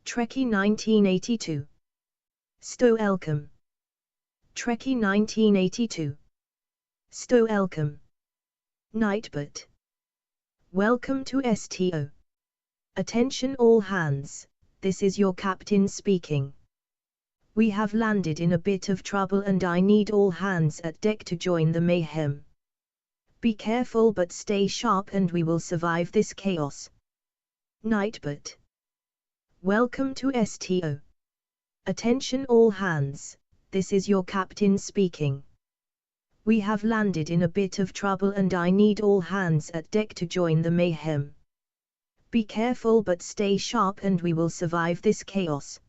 Trekkie 1982. Sto Elcom. Trekkie 1982. Sto Elcom. Nightbot. Welcome to STO. Attention all hands, this is your captain speaking. We have landed in a bit of trouble and I need all hands at deck to join the mayhem. Be careful but stay sharp and we will survive this chaos. Nightbot. Welcome to STO. Attention all hands, this is your captain speaking. We have landed in a bit of trouble and I need all hands at deck to join the mayhem. Be careful but stay sharp and we will survive this chaos.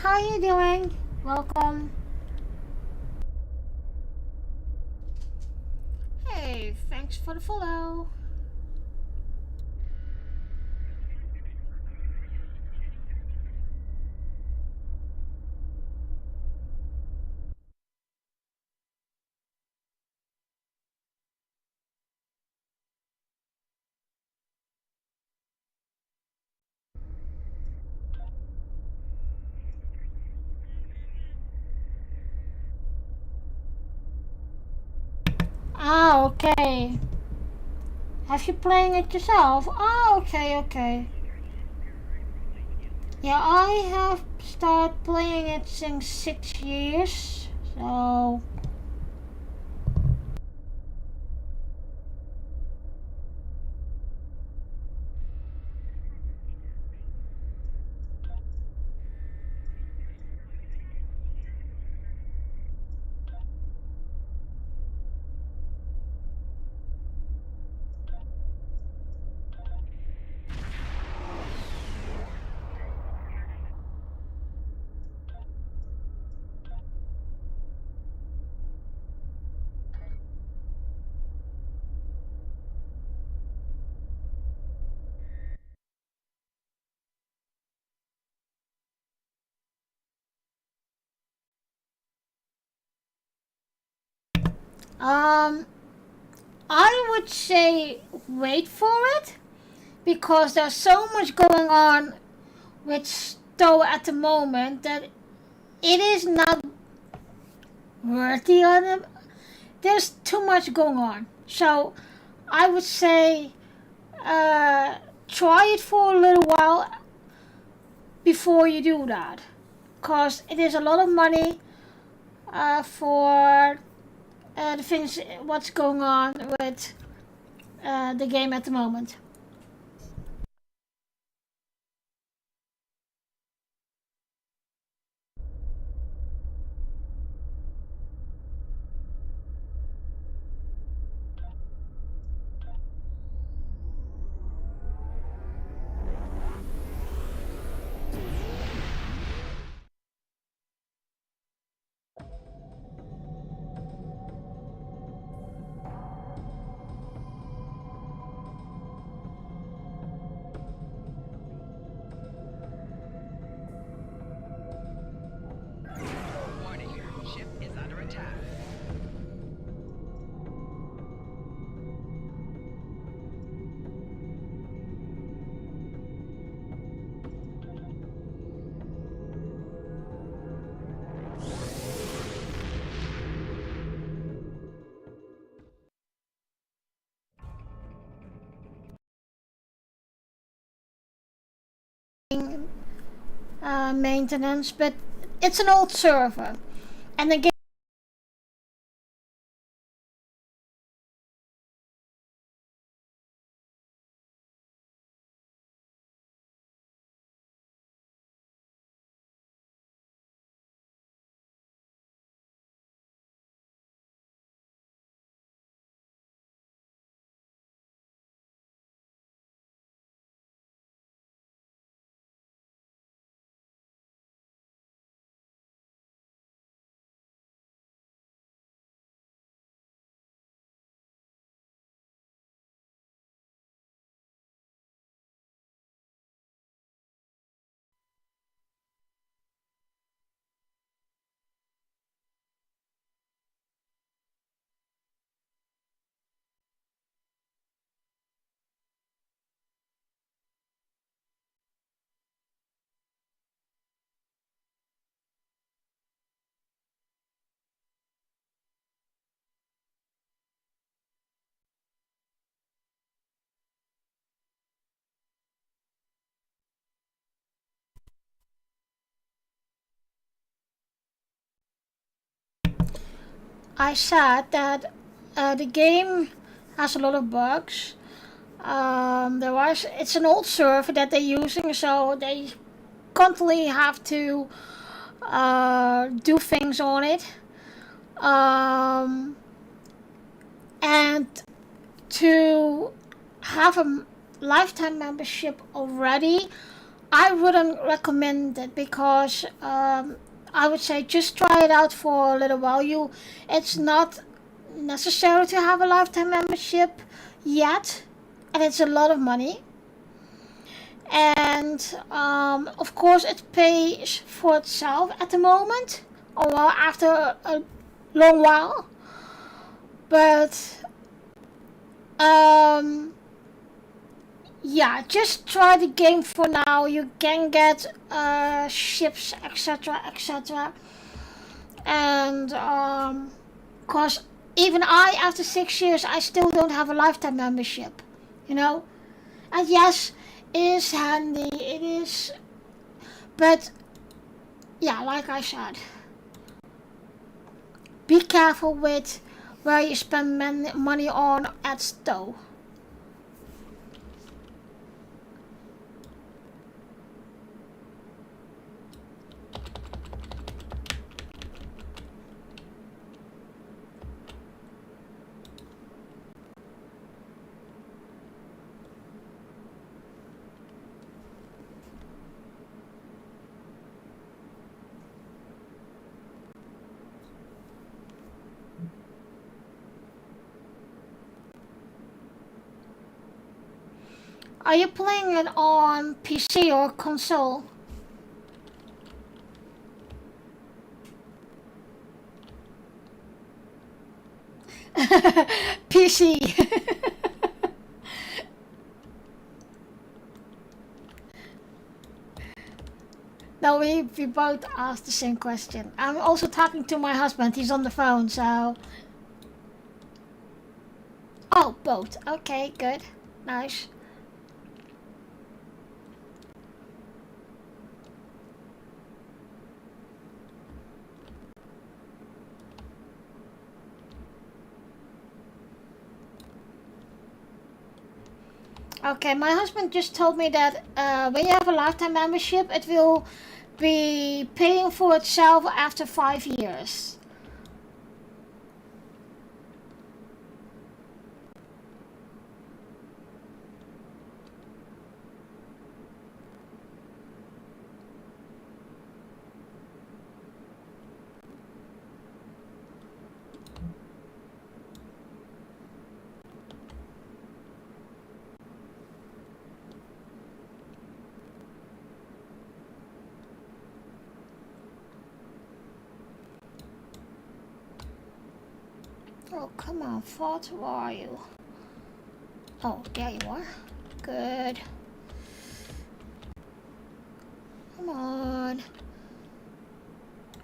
how you doing? Welcome. Hey, thanks for the follow. Ah, okay. Have you playing it yourself? Ah, okay, okay. Yeah, I have started playing it since 6 years. So um I would say wait for it because there's so much going on with Stowe at the moment that it is not worthy on it. There's too much going on. So I would say try it for a little while before you do that. Because it is a lot of money for the things, what's going on with the game at the moment. Warning, ship is under attack. Maintenance, but it's an old server. And the game I said that the game has a lot of bugs. It's an old server that they're using, so they constantly have to do things on it. Um, and to have a lifetime membership already, I wouldn't recommend it because I would say just try it out for a little while. It's not necessary to have a lifetime membership yet, and it's a lot of money. And of course, it pays for itself at the moment, or well, after a long while. But um, yeah, just try the game for now. You can get ships, etc., etc. And cause even I, after 6 years, I still don't have a lifetime membership. You know, and yes, it is handy. It is, but yeah, like I said, be careful with where you spend money on at Stowe. Are you playing it on PC or console? PC. No, we both asked the same question. I'm also talking to my husband. He's on the phone, so. Oh, both. Okay, good. Nice. Okay, my husband just told me that when you have a lifetime membership, it will be paying for itself after 5 years. Oh, come on, Fort, where are you? Oh, there you are. Good. Come on.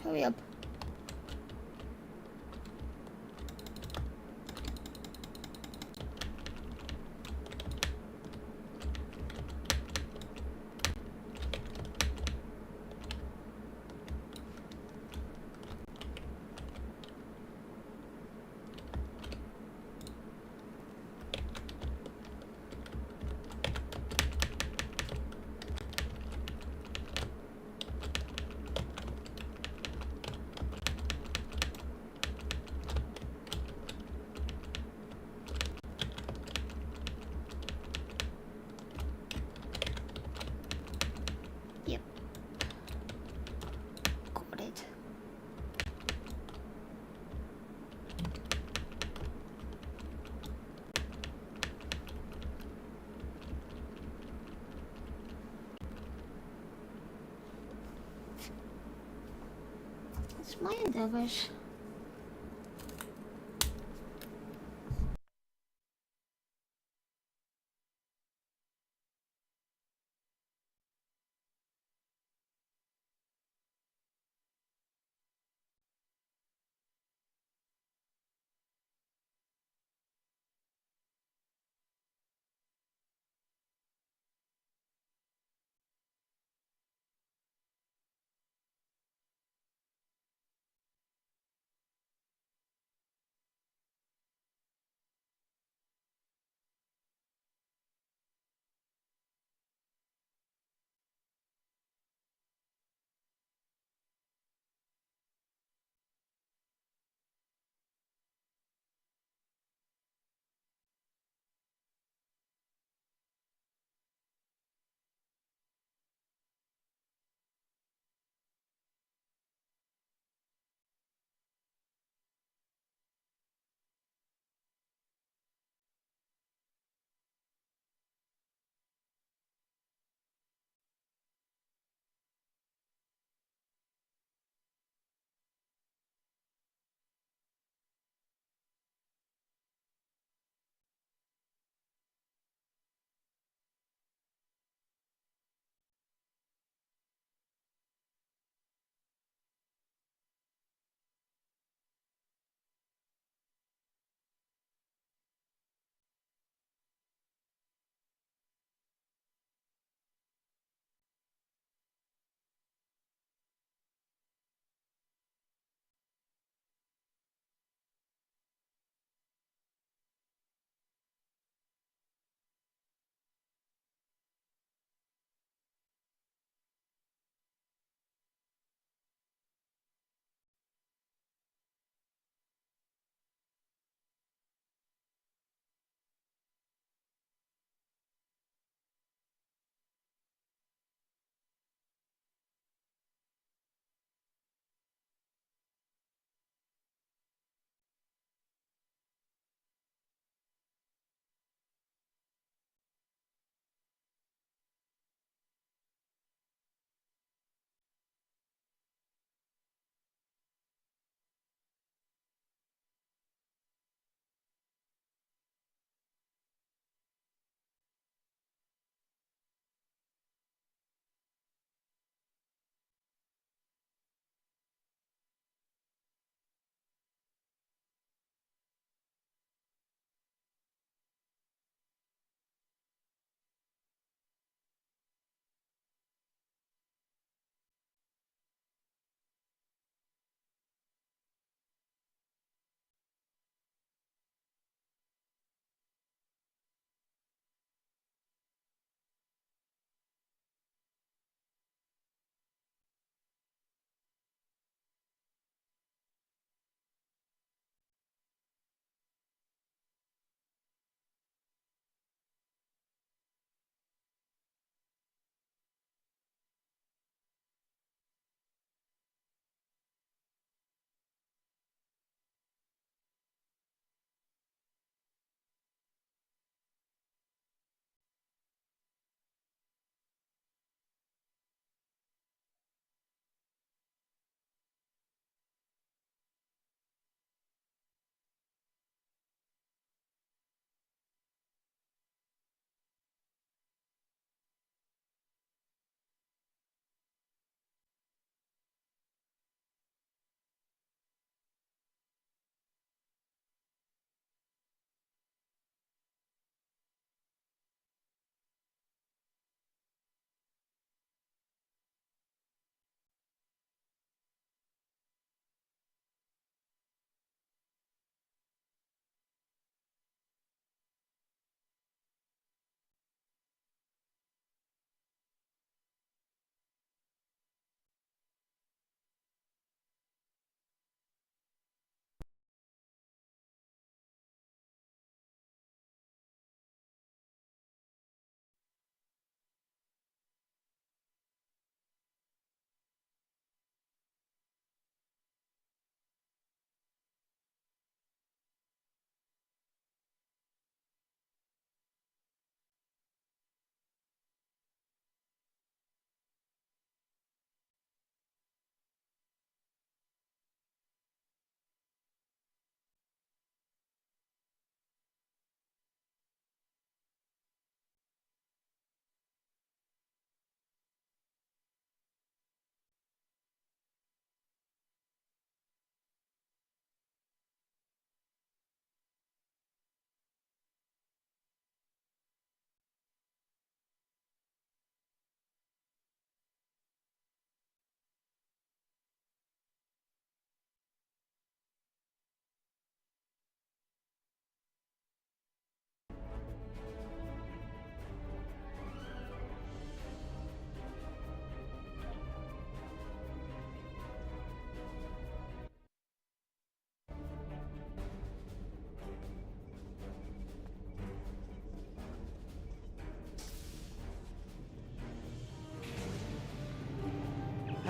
Hurry up. Yep, got it. It's my endeavors.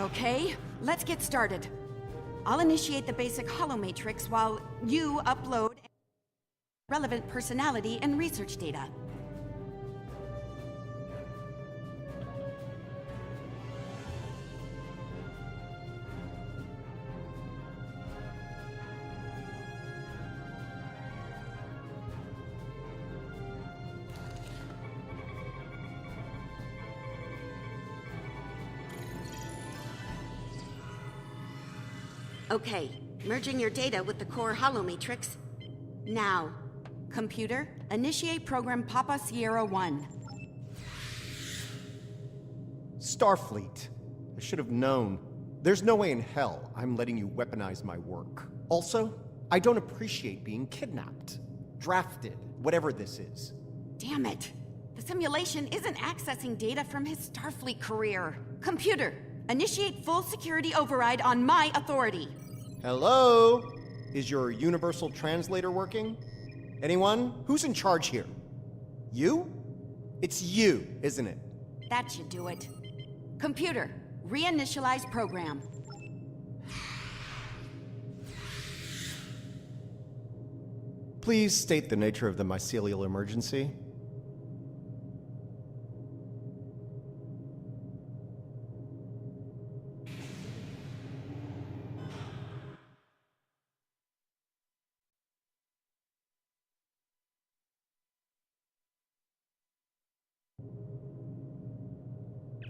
Okay, let's get started. I'll initiate the basic holomatrix while you upload relevant personality and research data. Okay, merging your data with the core holomatrix. Now, computer, initiate program Papa Sierra 1. Starfleet. I should have known. There's no way in hell I'm letting you weaponize my work. Also, I don't appreciate being kidnapped, drafted, whatever this is. Damn it. The simulation isn't accessing data from his Starfleet career. Computer, initiate full security override on my authority. Hello? Is your universal translator working? Anyone? Who's in charge here? You? It's you, isn't it? That should do it. Computer, reinitialize program. Please state the nature of the mycelial emergency.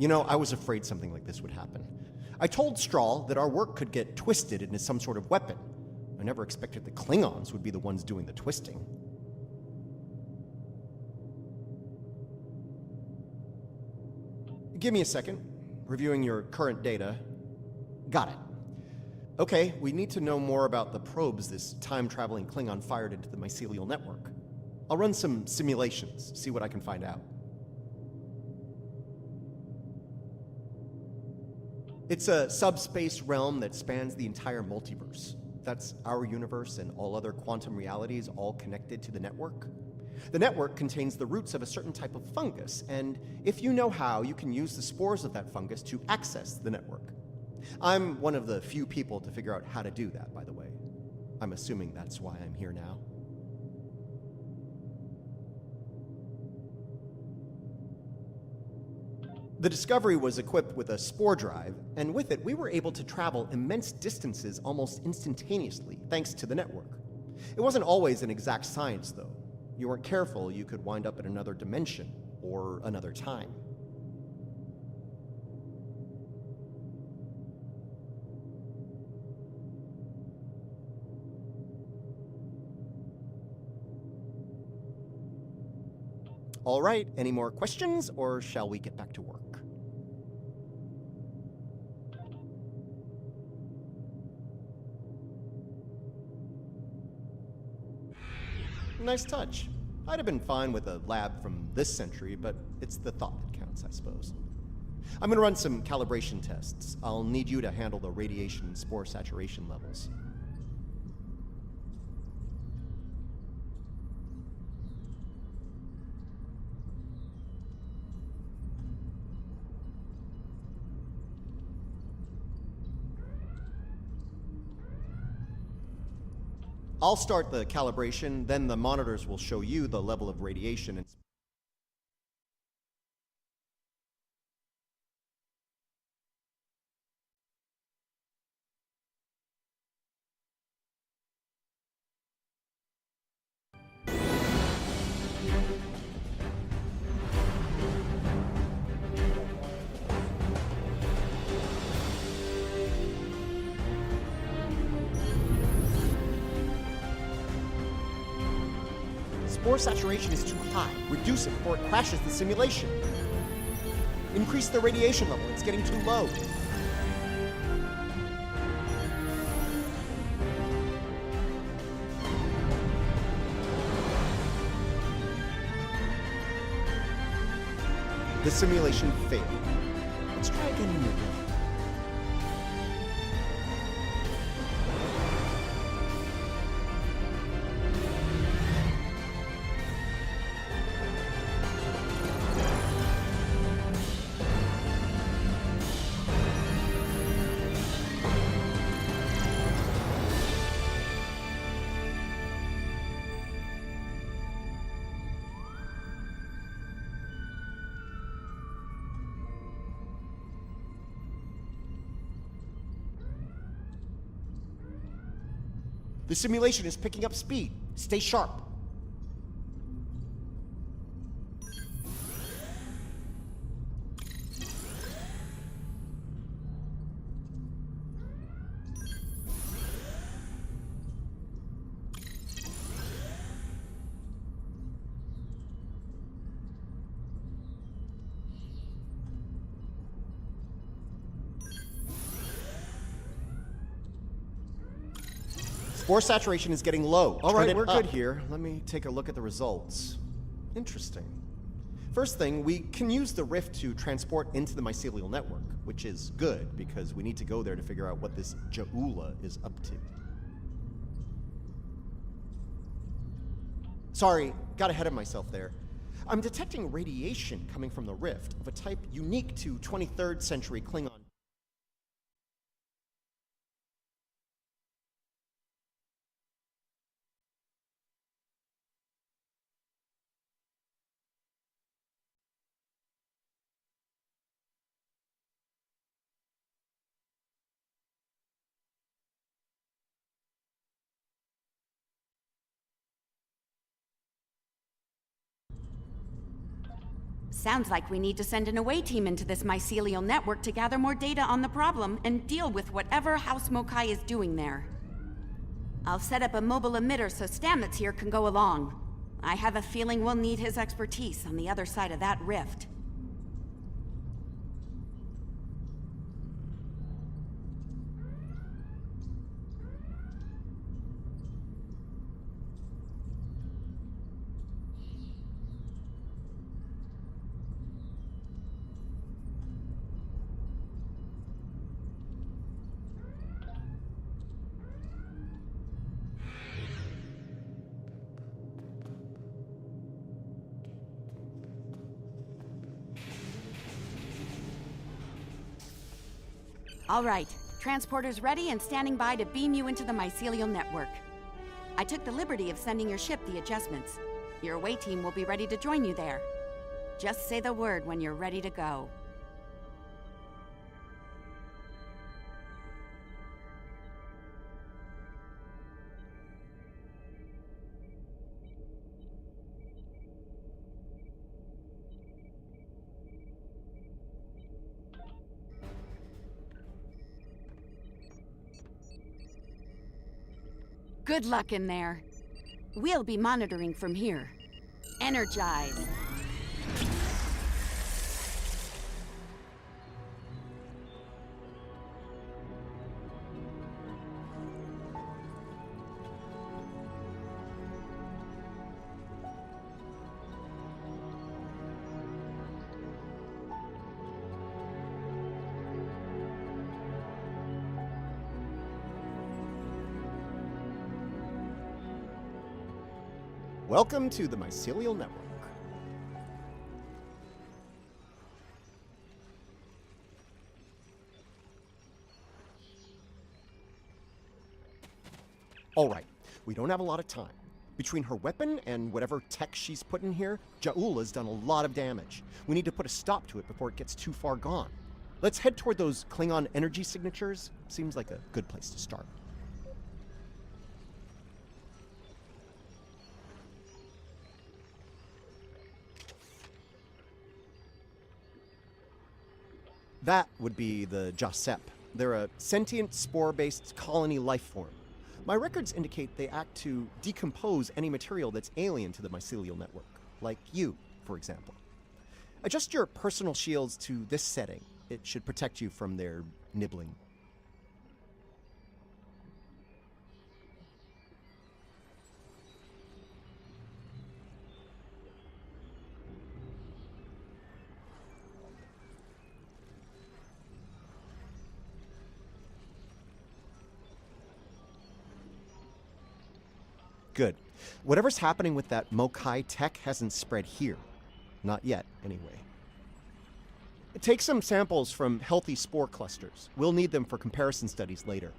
You know, I was afraid something like this would happen. I told Strahl that our work could get twisted into some sort of weapon. I never expected the Klingons would be the ones doing the twisting. Give me a second. Reviewing your current data. Got it. Okay, we need to know more about the probes this time-traveling Klingon fired into the mycelial network. I'll run some simulations, see what I can find out. It's a subspace realm that spans the entire multiverse. That's our universe and all other quantum realities all connected to the network. The network contains the roots of a certain type of fungus, and if you know how, you can use the spores of that fungus to access the network. I'm one of the few people to figure out how to do that, by the way. I'm assuming that's why I'm here now. The Discovery was equipped with a spore drive, and with it, we were able to travel immense distances almost instantaneously, thanks to the network. It wasn't always an exact science, though. You weren't careful, you could wind up in another dimension, or another time. All right, any more questions, or shall we get back to work? Nice touch. I'd have been fine with a lab from this century, but it's the thought that counts, I suppose. I'm gonna run some calibration tests. I'll need you to handle the radiation and spore saturation levels. I'll start the calibration, then the monitors will show you the level of radiation and spore saturation is too high. Reduce it before it crashes the simulation. Increase the radiation level. It's getting too low. The simulation failed. Let's try again in your room. The simulation is picking up speed. Stay sharp. Spore saturation is getting low. All right, we're good here. Let me take a look at the results. Interesting. First thing, we can use the rift to transport into the mycelial network, which is good because we need to go there to figure out what this Ja'ula is up to. Sorry, got ahead of myself there. I'm detecting radiation coming from the rift of a type unique to 23rd century Klingon. Sounds like we need to send an away team into this mycelial network to gather more data on the problem and deal with whatever House Mokai is doing there. I'll set up a mobile emitter so Stamets here can go along. I have a feeling we'll need his expertise on the other side of that rift. All right, transporter's ready and standing by to beam you into the mycelial network. I took the liberty of sending your ship the adjustments. Your away team will be ready to join you there. Just say the word when you're ready to go. Good luck in there. We'll be monitoring from here. Energize. Welcome to the mycelial network. All right, we don't have a lot of time. Between her weapon and whatever tech she's put in here, Ja'ula's done a lot of damage. We need to put a stop to it before it gets too far gone. Let's head toward those Klingon energy signatures. Seems like a good place to start. That would be the Jasep. They're a sentient, spore-based colony life form. My records indicate they act to decompose any material that's alien to the mycelial network, like you, for example. Adjust your personal shields to this setting. It should protect you from their nibbling. Good. Whatever's happening with that Mokai tech hasn't spread here. Not yet, anyway. Take some samples from healthy spore clusters. We'll need them for comparison studies later.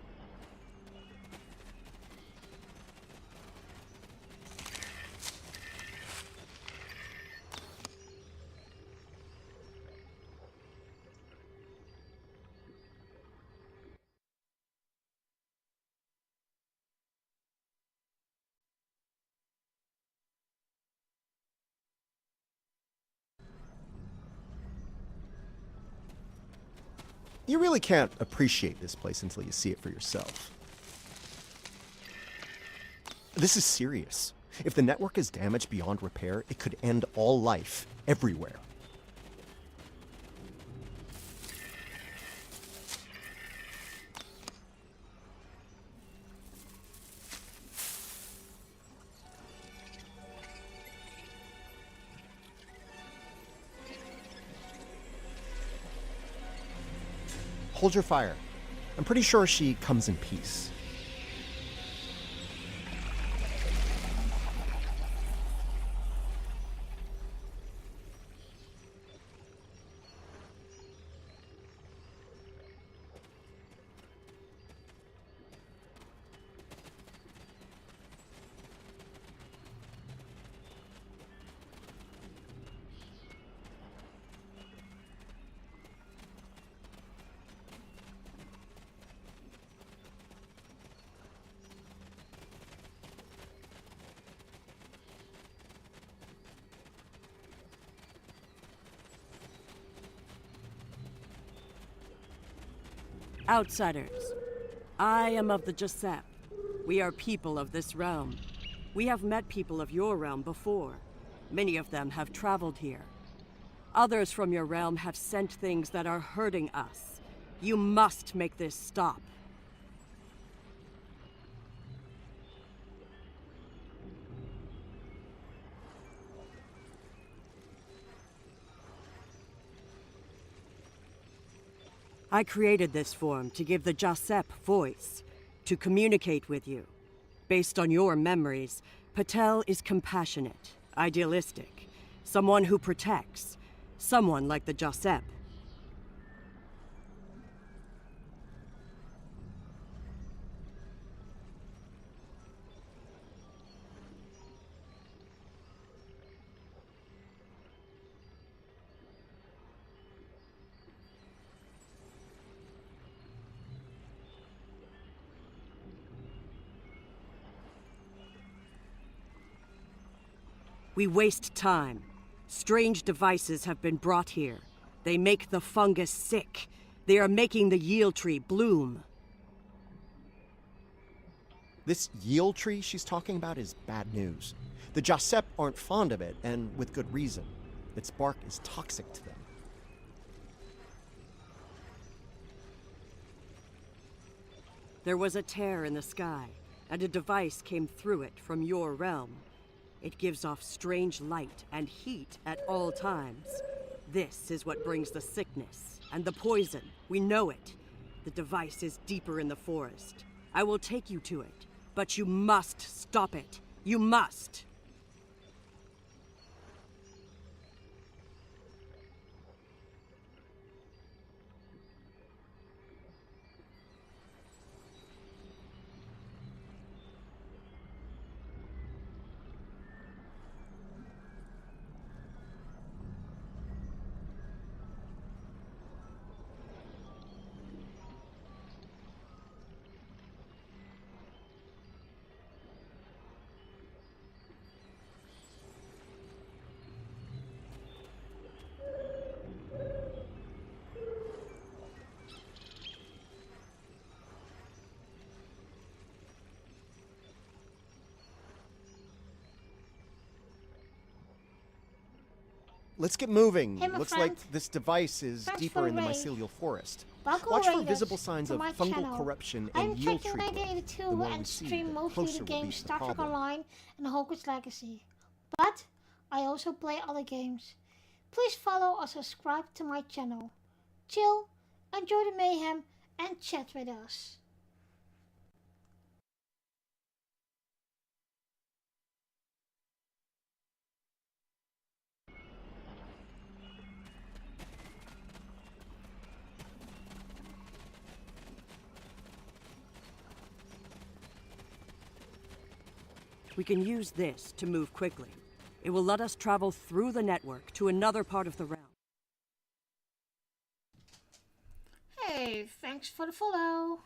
You really can't appreciate this place until you see it for yourself. This is serious. If the network is damaged beyond repair, it could end all life, everywhere. Hold your fire. I'm pretty sure she comes in peace. Outsiders, I am of the Giuseppe. We are people of this realm. We have met people of your realm before. Many of them have traveled here. Others from your realm have sent things that are hurting us. You must make this stop. I created this form to give the Giuseppe voice, to communicate with you. Based on your memories, Patel is compassionate, idealistic, someone who protects, someone like the Giuseppe. We waste time. Strange devices have been brought here. They make the fungus sick. They are making the Yield tree bloom. This Yield tree she's talking about is bad news. The Giuseppe aren't fond of it, and with good reason. Its bark is toxic to them. There was a tear in the sky, and a device came through it from your realm. It gives off strange light and heat at all times. This is what brings the sickness and the poison. We know it. The device is deeper in the forest. I will take you to it, but you must stop it. You must! Let's get moving. Hey, my Looks friend. like this device is Thanks deeper for in the the raid. mycelial forest. Welcome Watch for raiders visible signs to of my fungal channel. corruption I'm and yield Check tree growth. 1982 The more we and see, stream the mostly closer the we'll be games to the Star Trek problem. Online and Hogwarts Legacy. But I also play other games. Please follow or subscribe to my channel. Chill, enjoy the mayhem, and chat with us. We can use this to move quickly. It will let us travel through the network to another part of the realm. Hey, thanks for the follow.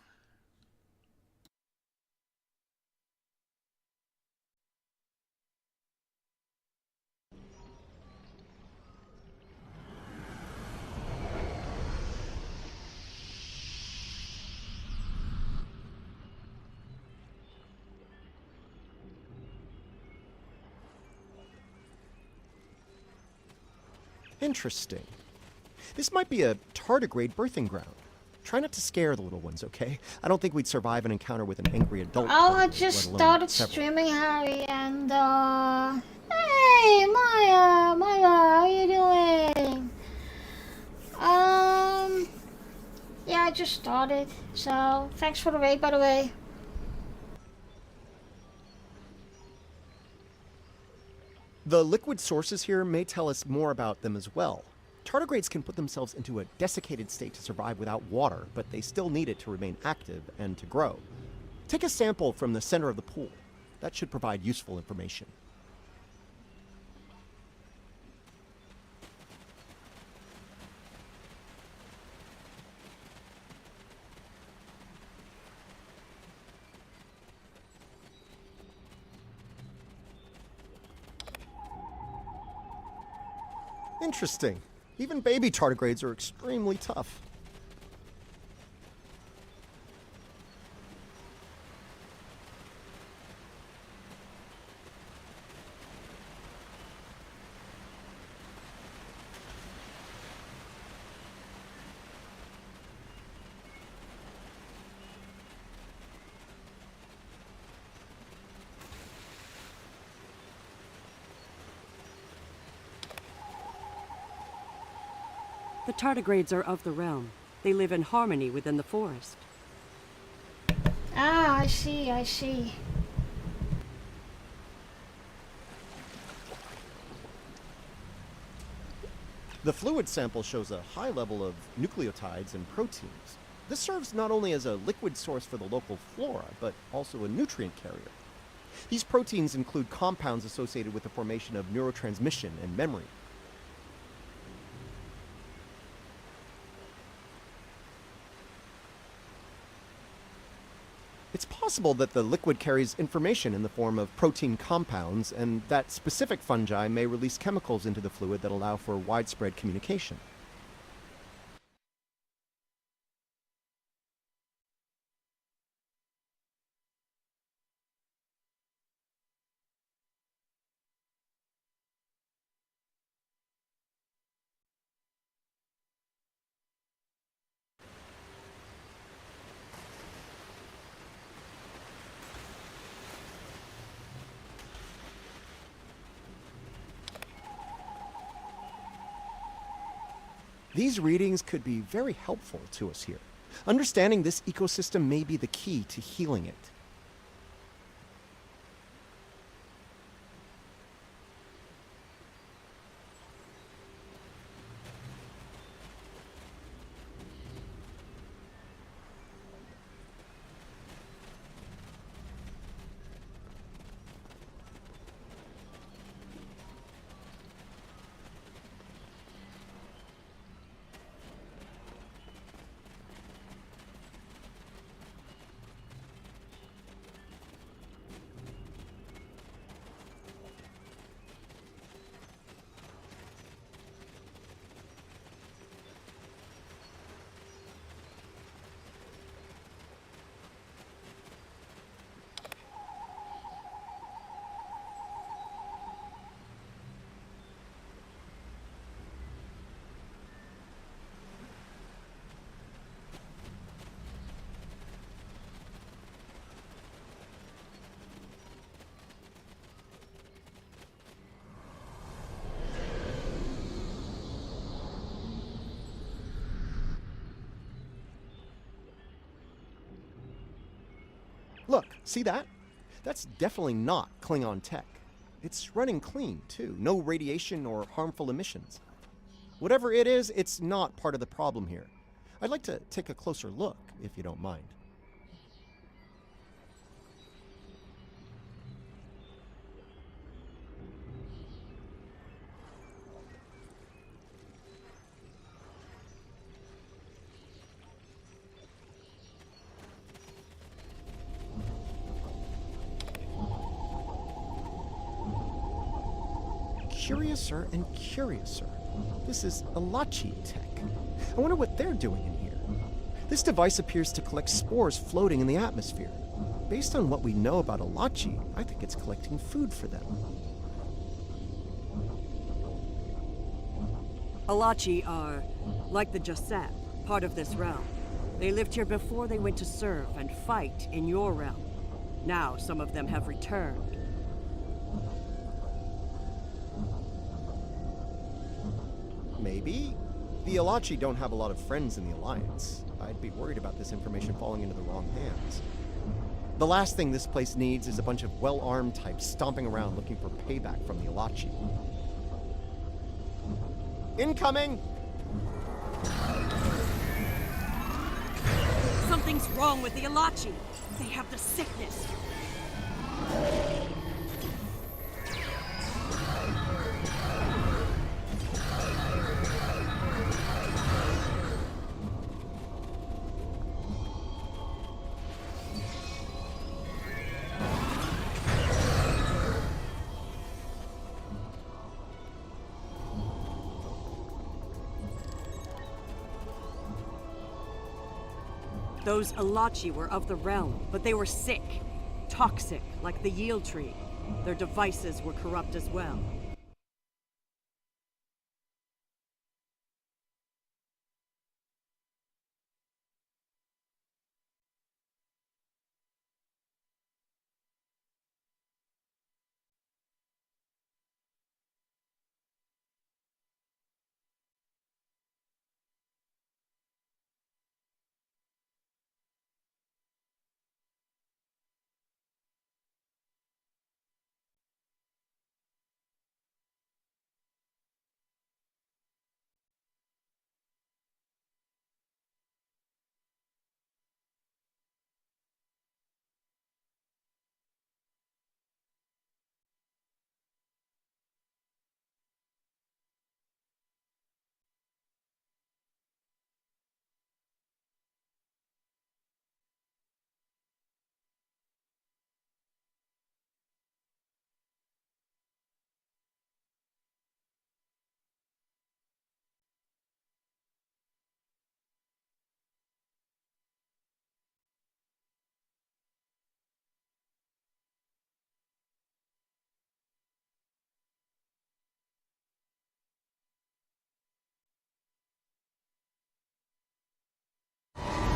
Interesting. This might be a tardigrade birthing ground. Try not to scare the little ones, okay? I don't think we'd survive an encounter with an angry adult. Oh, I tardigrade, just let alone started several. streaming, Harry, and hey, Maya, how you doing? Yeah, I just started, so thanks for the raid, by the way. The liquid sources here may tell us more about them as well. Tardigrades can put themselves into a desiccated state to survive without water, but they still need it to remain active and to grow. Take a sample from the center of the pool. That should provide useful information. Interesting. Even baby tardigrades are extremely tough. The tardigrades are of the realm. They live in harmony within the forest. Ah, I see. The fluid sample shows a high level of nucleotides and proteins. This serves not only as a liquid source for the local flora, but also a nutrient carrier. These proteins include compounds associated with the formation of neurotransmission and memory. It's possible that the liquid carries information in the form of protein compounds, and that specific fungi may release chemicals into the fluid that allow for widespread communication. These readings could be very helpful to us here. Understanding this ecosystem may be the key to healing it. Look, see that? That's definitely not Klingon tech. It's running clean, too. No radiation or harmful emissions. Whatever it is, it's not part of the problem here. I'd like to take a closer look, if you don't mind. Curiouser and curiouser. This is Alachi tech. I wonder what they're doing in here. This device appears to collect spores floating in the atmosphere. Based on what we know about Alachi, I think it's collecting food for them. Alachi are, like the Jasep, part of this realm. They lived here before they went to serve and fight in your realm. Now some of them have returned. Maybe? The Alachi don't have a lot of friends in the Alliance. I'd be worried about this information falling into the wrong hands. The last thing this place needs is a bunch of well-armed types stomping around looking for payback from the Alachi. Incoming! Something's wrong with the Alachi. They have the sickness. Those Alachi were of the realm, but they were sick. Toxic, like the yield tree. Their devices were corrupt as well.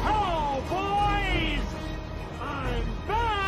Hello, boys! I'm back!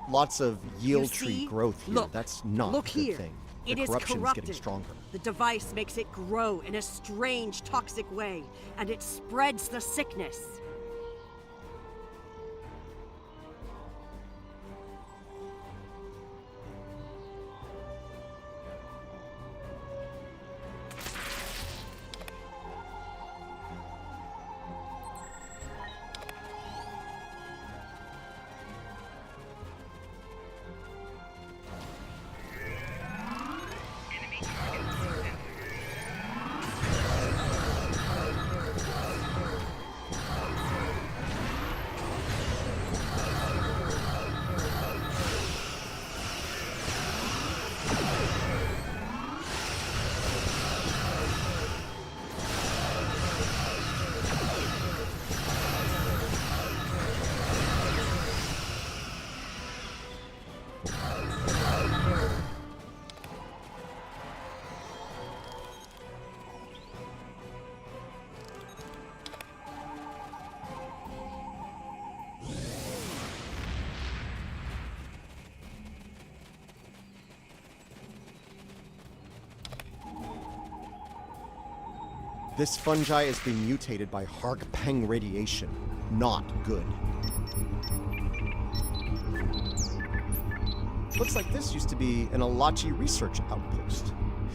Lots of yield You tree see? growth here. Look, That's not look a good here. thing. It The is corruption's corrupted. getting stronger. The device makes it grow in a strange, toxic way, and it spreads the sickness. This fungi is being mutated by Hargpeng radiation. Not good. Looks like this used to be an Alachi research outpost.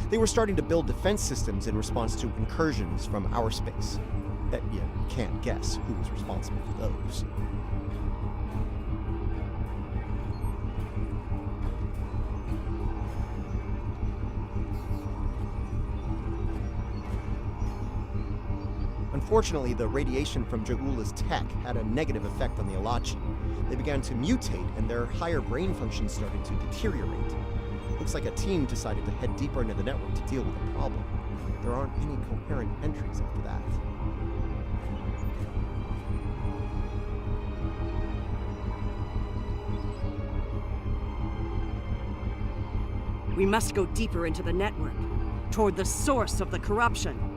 They were starting to build defense systems in response to incursions from our space. Bet you can't guess who was responsible for those. Unfortunately, the radiation from Ja'ula's tech had a negative effect on the Alachi. They began to mutate, and their higher brain functions started to deteriorate. Looks like a team decided to head deeper into the network to deal with the problem. There aren't any coherent entries after that. We must go deeper into the network, toward the source of the corruption.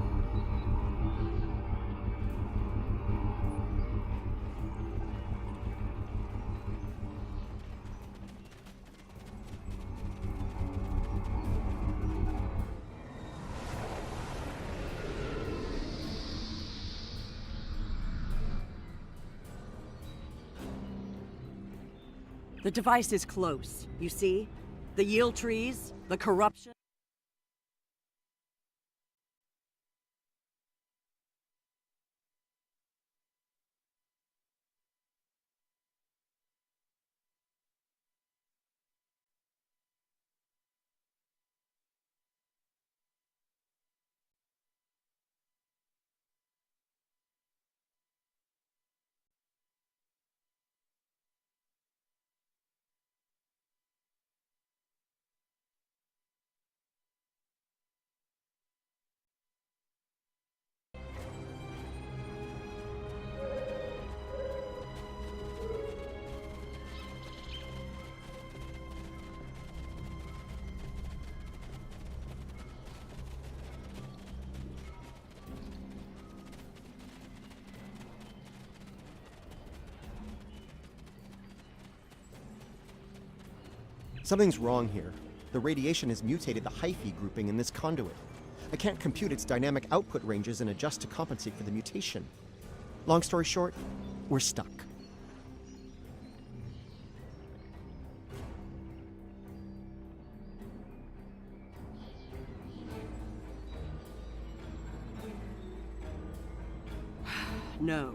The device is close, you see? The yield trees, the corruption. Something's wrong here. The radiation has mutated the hyphae grouping in this conduit. I can't compute its dynamic output ranges and adjust to compensate for the mutation. Long story short, we're stuck. No.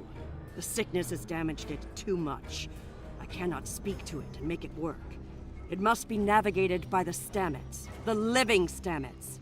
The sickness has damaged it too much. I cannot speak to it and make it work. It must be navigated by the Stamets. The living Stamets.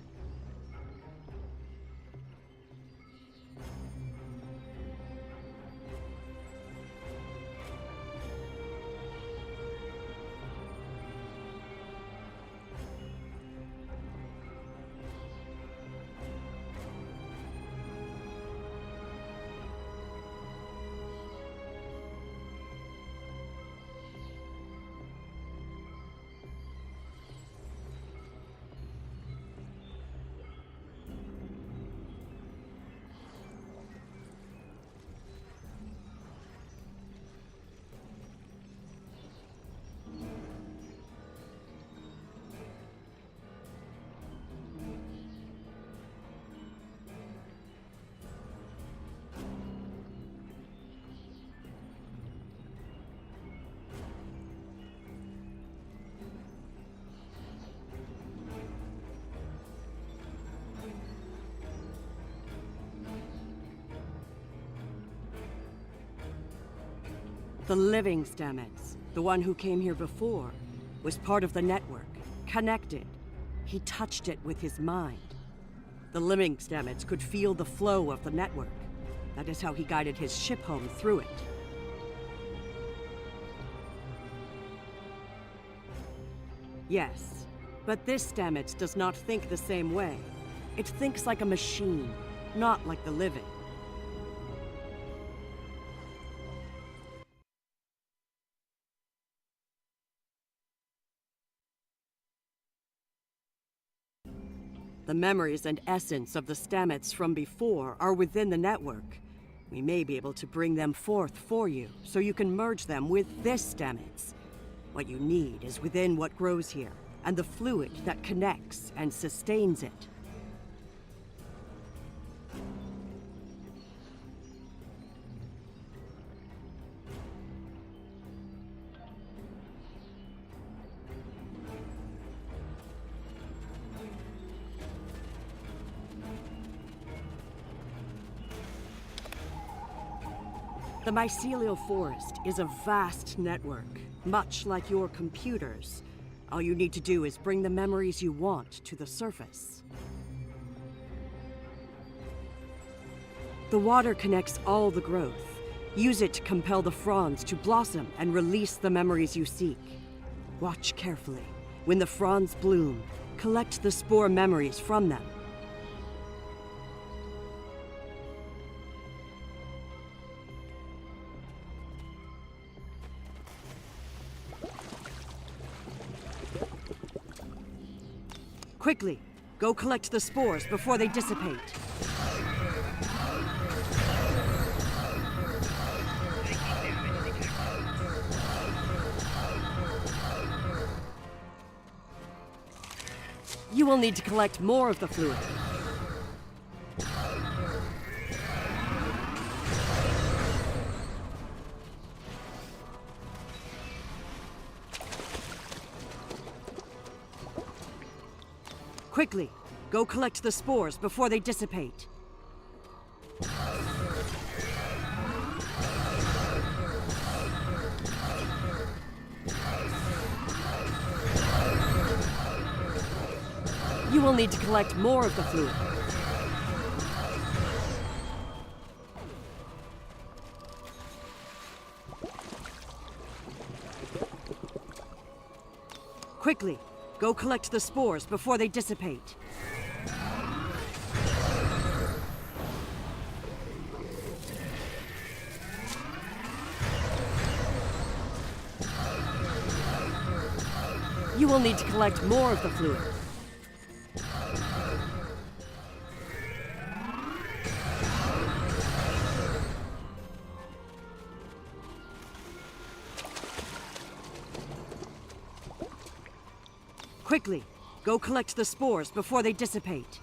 The living Stamets, the one who came here before, was part of the network, connected. He touched it with his mind. The living Stamets could feel the flow of the network. That is how he guided his ship home through it. Yes, but this Stamets does not think the same way. It thinks like a machine, not like the living. The memories and essence of the Stamets from before are within the network. We may be able to bring them forth for you, so you can merge them with this Stamets. What you need is within what grows here, and the fluid that connects and sustains it. The mycelial forest is a vast network, much like your computers. All you need to do is bring the memories you want to the surface. The water connects all the growth. Use it to compel the fronds to blossom and release the memories you seek. Watch carefully. When the fronds bloom, collect the spore memories from them. Quickly, go collect the spores before they dissipate. You will need to collect more of the fluid. Quickly, go collect the spores before they dissipate. You will need to collect more of the fluid. Quickly, go collect the spores before they dissipate. You will need to collect more of the fluid. Quickly, go collect the spores before they dissipate.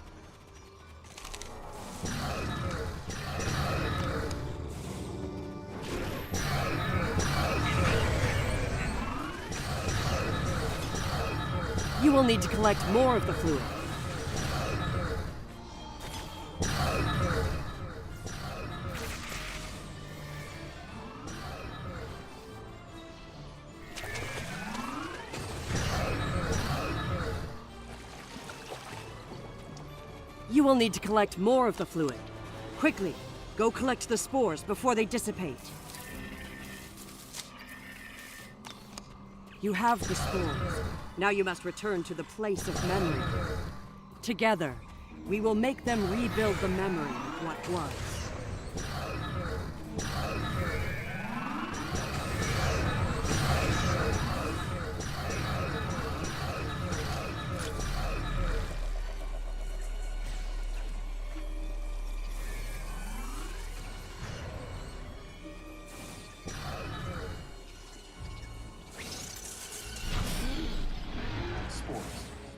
You will need to collect more of the fluid. You will need to collect more of the fluid. Quickly, go collect the spores before they dissipate. You have the spores. Now you must return to the place of memory. Together, we will make them rebuild the memory of what was.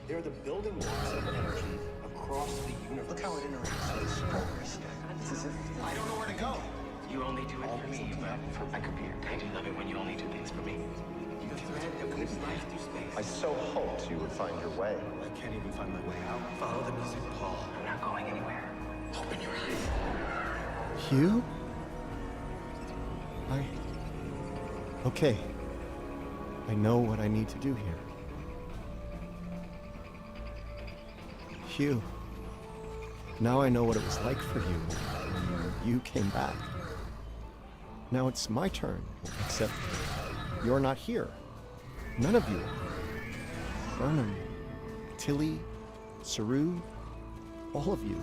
They're the building blocks of energy across the universe. Look how it interacts with spores. It's as if I don't know where to go. You only do it for me, but I could be I do love it when you only do things for me. The thread that weaves life through space. I so hoped you would find your way. I can't even find my way out. Follow the music, Paul. I'm not going anywhere. Open your eyes. Hugh? Okay. I know what I need to do here. Hugh, now I know what it was like for you when you came back. Now it's my turn, except you're not here. None of you are. Burnham, Tilly, Saru, all of you.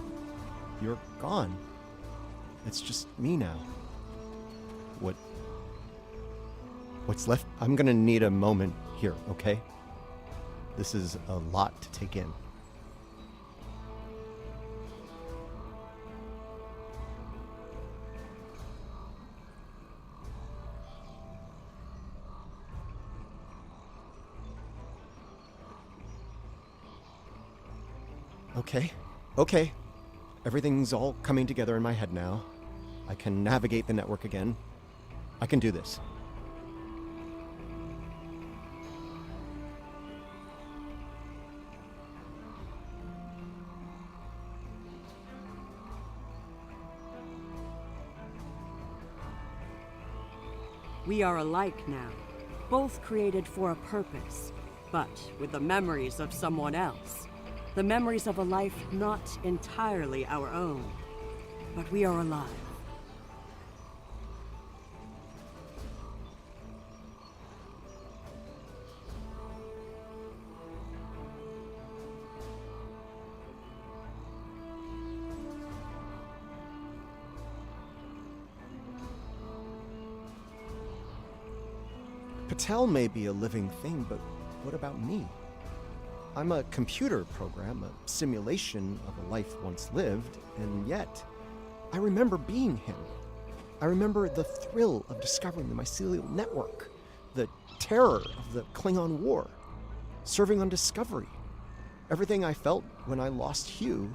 You're gone. It's just me now. What's left? I'm gonna need a moment here, okay? This is a lot to take in. Okay. Everything's all coming together in my head now. I can navigate the network again. I can do this. We are alike now, both created for a purpose, but with the memories of someone else. The memories of a life not entirely our own, but we are alive. Patel may be a living thing, but what about me? I'm a computer program, a simulation of a life once lived, and yet, I remember being him. I remember the thrill of discovering the mycelial network, the terror of the Klingon War, serving on Discovery, everything I felt when I lost Hugh,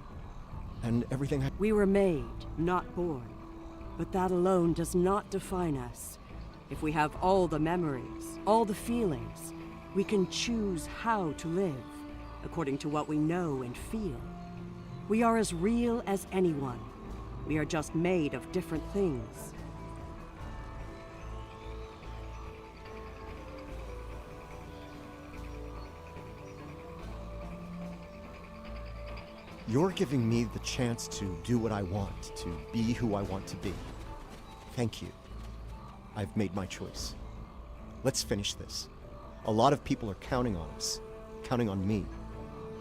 and everything I... We were made, not born, but that alone does not define us. If we have all the memories, all the feelings, we can choose how to live, according to what we know and feel. We are as real as anyone. We are just made of different things. You're giving me the chance to do what I want, to be who I want to be. Thank you. I've made my choice. Let's finish this. A lot of people are counting on us, counting on me.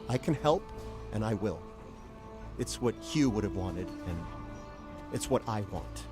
I can help, and I will. It's what Hugh would have wanted, and it's what I want.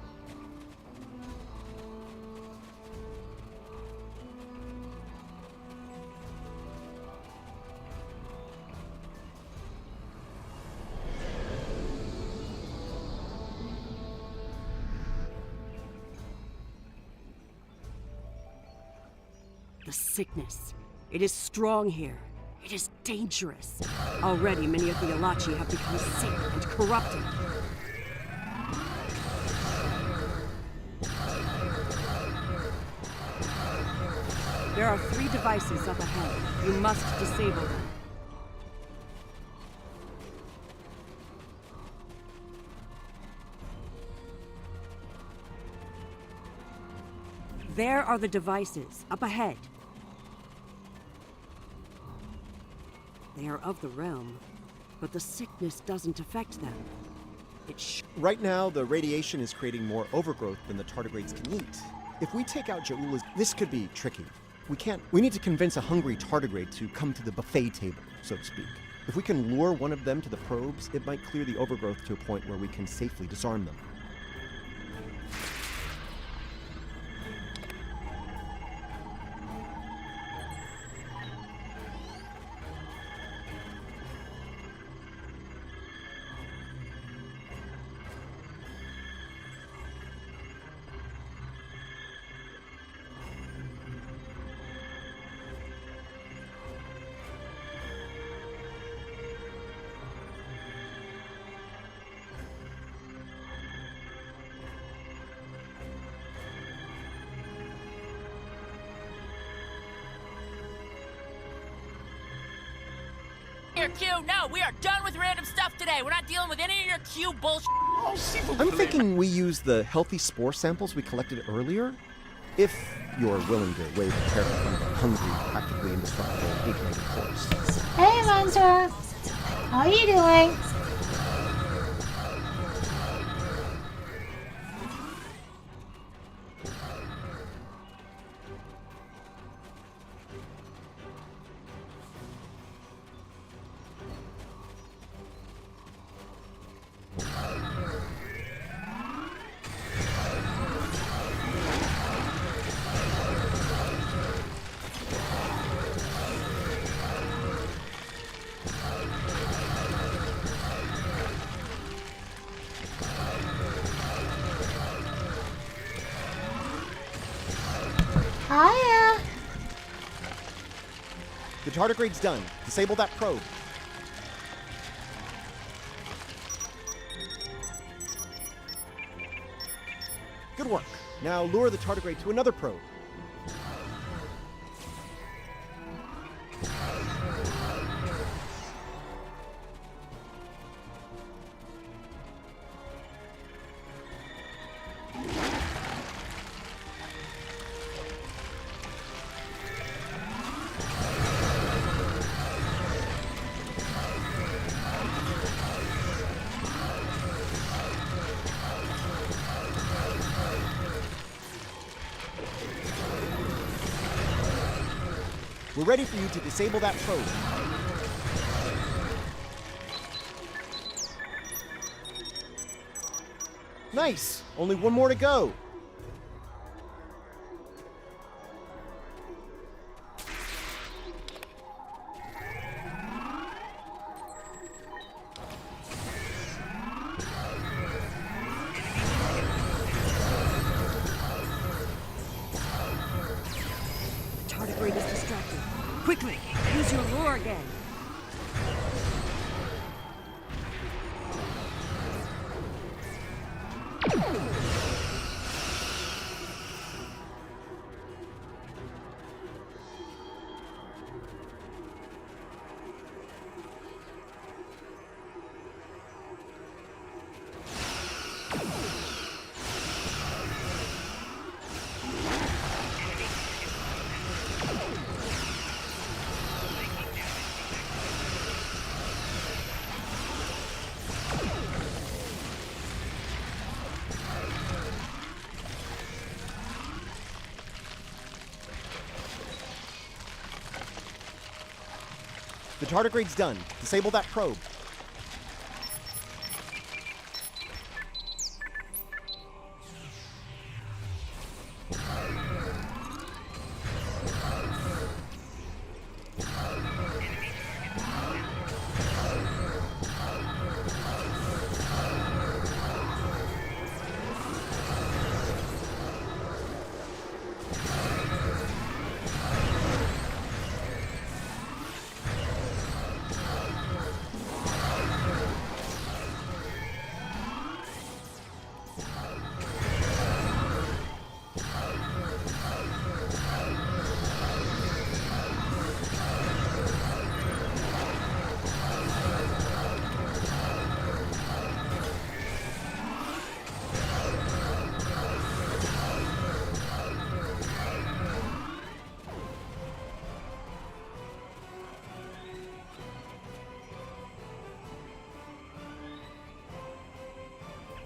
The sickness. It is strong here. It is dangerous. Already many of the Alachi have become sick and corrupted. There are 3 devices up ahead. You must disable them. There are the devices, up ahead. They are of the realm, but the sickness doesn't affect them. Right now, the radiation is creating more overgrowth than the tardigrades can eat. If we take out Ja'ula's, this could be tricky. We need to convince a hungry tardigrade to come to the buffet table, so to speak. If we can lure one of them to the probes, it might clear the overgrowth to a point where we can safely disarm them. Your Q, no, we are done with random stuff today. We're not dealing with any of your Q bullshit. I'm thinking we use the healthy spore samples we collected earlier. If you're willing to wave a carrot in front of a hungry, practically indestructible eight-legged horse. Hey, Mantra. How are you doing? Hiya. The tardigrade's done. Disable that probe. Good work. Now lure the tardigrade to another probe. We're ready for you to disable that probe. Nice! Only one more to go. Tardigrade is distracted. Quickly, use your lure again. The tardigrade's done. Disable that probe.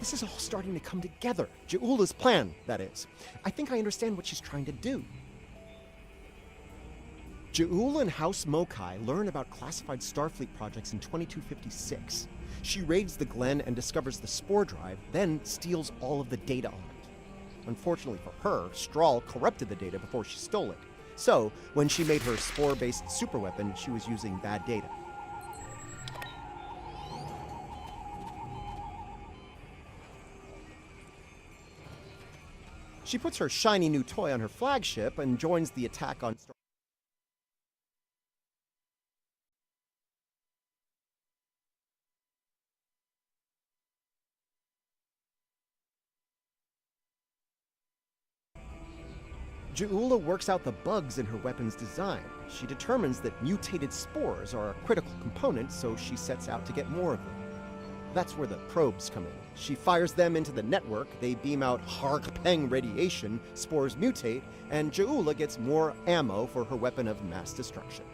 This is all starting to come together. Ja'ula's plan, that is. I think I understand what she's trying to do. Ja'ula and House Mokai learn about classified Starfleet projects in 2256. She raids the Glen and discovers the spore drive, then steals all of the data on it. Unfortunately for her, Strahl corrupted the data before she stole it. So, when she made her spore-based superweapon, she was using bad data. She puts her shiny new toy on her flagship and joins the attack on Star. Ja'ula works out the bugs in her weapon's design. She determines that mutated spores are a critical component, so she sets out to get more of them. That's where the probes come in. She fires them into the network, they beam out Harg-Peng radiation, spores mutate, and Ja'ula gets more ammo for her weapon of mass destruction.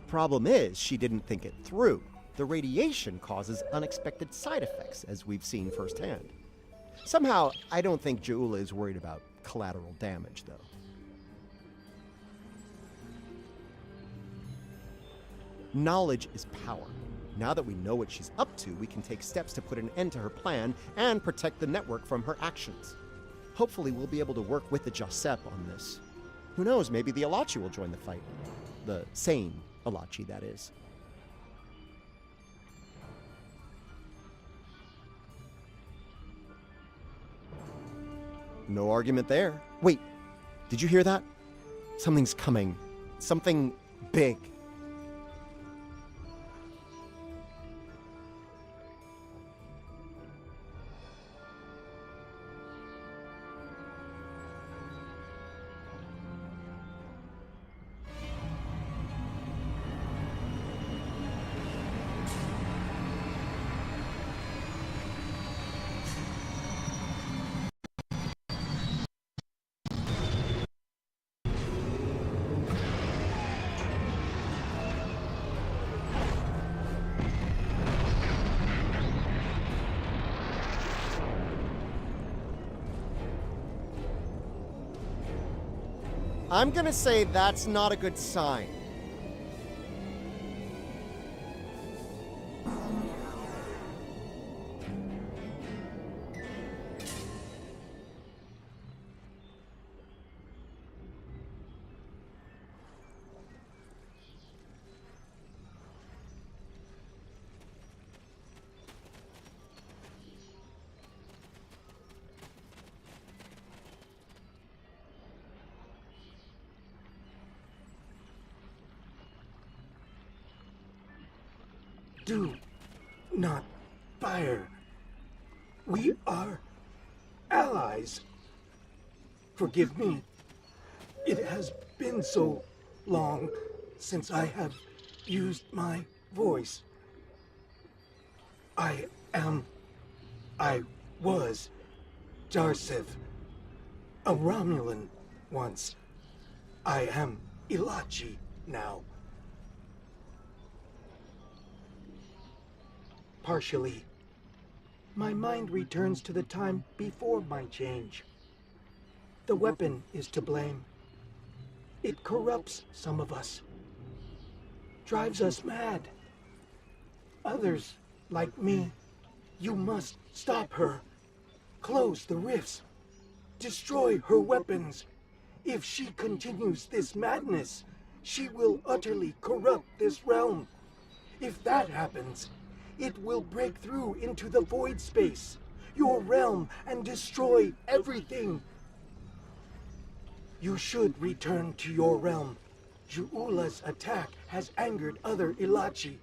Problem is, she didn't think it through. The radiation causes unexpected side effects, as we've seen firsthand. Somehow, I don't think Ja'ula is worried about collateral damage, though. Knowledge is power. Now that we know what she's up to, we can take steps to put an end to her plan and protect the network from her actions. Hopefully, we'll be able to work with the Josep on this. Who knows, maybe the Alachi will join the fight. The sane Alachi, that is. No argument there. Wait, did you hear that? Something's coming. Something big. I'm gonna say that's not a good sign. Do not fire. We are allies. Forgive me. It has been so long since I have used my voice. I was Jarsev, a Romulan once. I am Ilachi now. Partially. My mind returns to the time before my change. The weapon is to blame. It corrupts some of us, drives us mad. Others, like me, you must stop her. Close the rifts. Destroy her weapons. If she continues this madness, she will utterly corrupt this realm. If that happens, it will break through into the void space, your realm, and destroy everything. You should return to your realm. Ju'ula's attack has angered other Ilachi.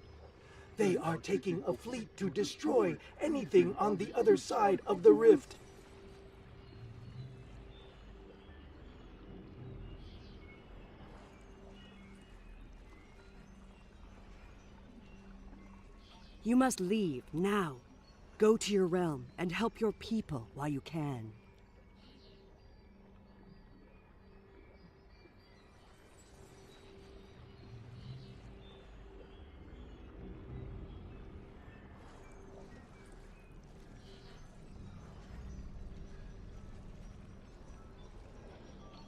They are taking a fleet to destroy anything on the other side of the rift. You must leave now. Go to your realm and help your people while you can.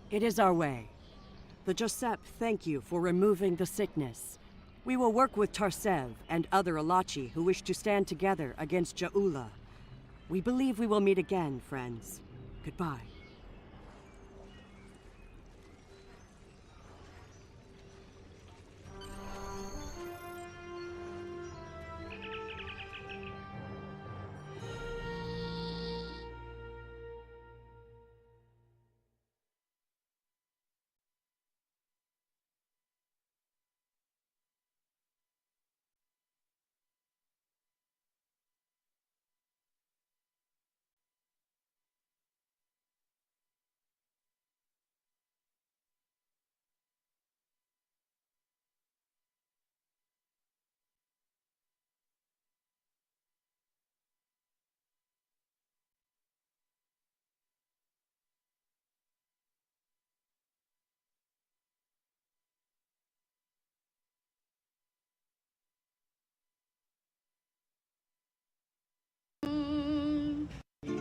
It is our way. The Josep thank you for removing the sickness. We will work with Tarsev and other Alachi who wish to stand together against Ja'ula. We believe we will meet again, friends. Goodbye.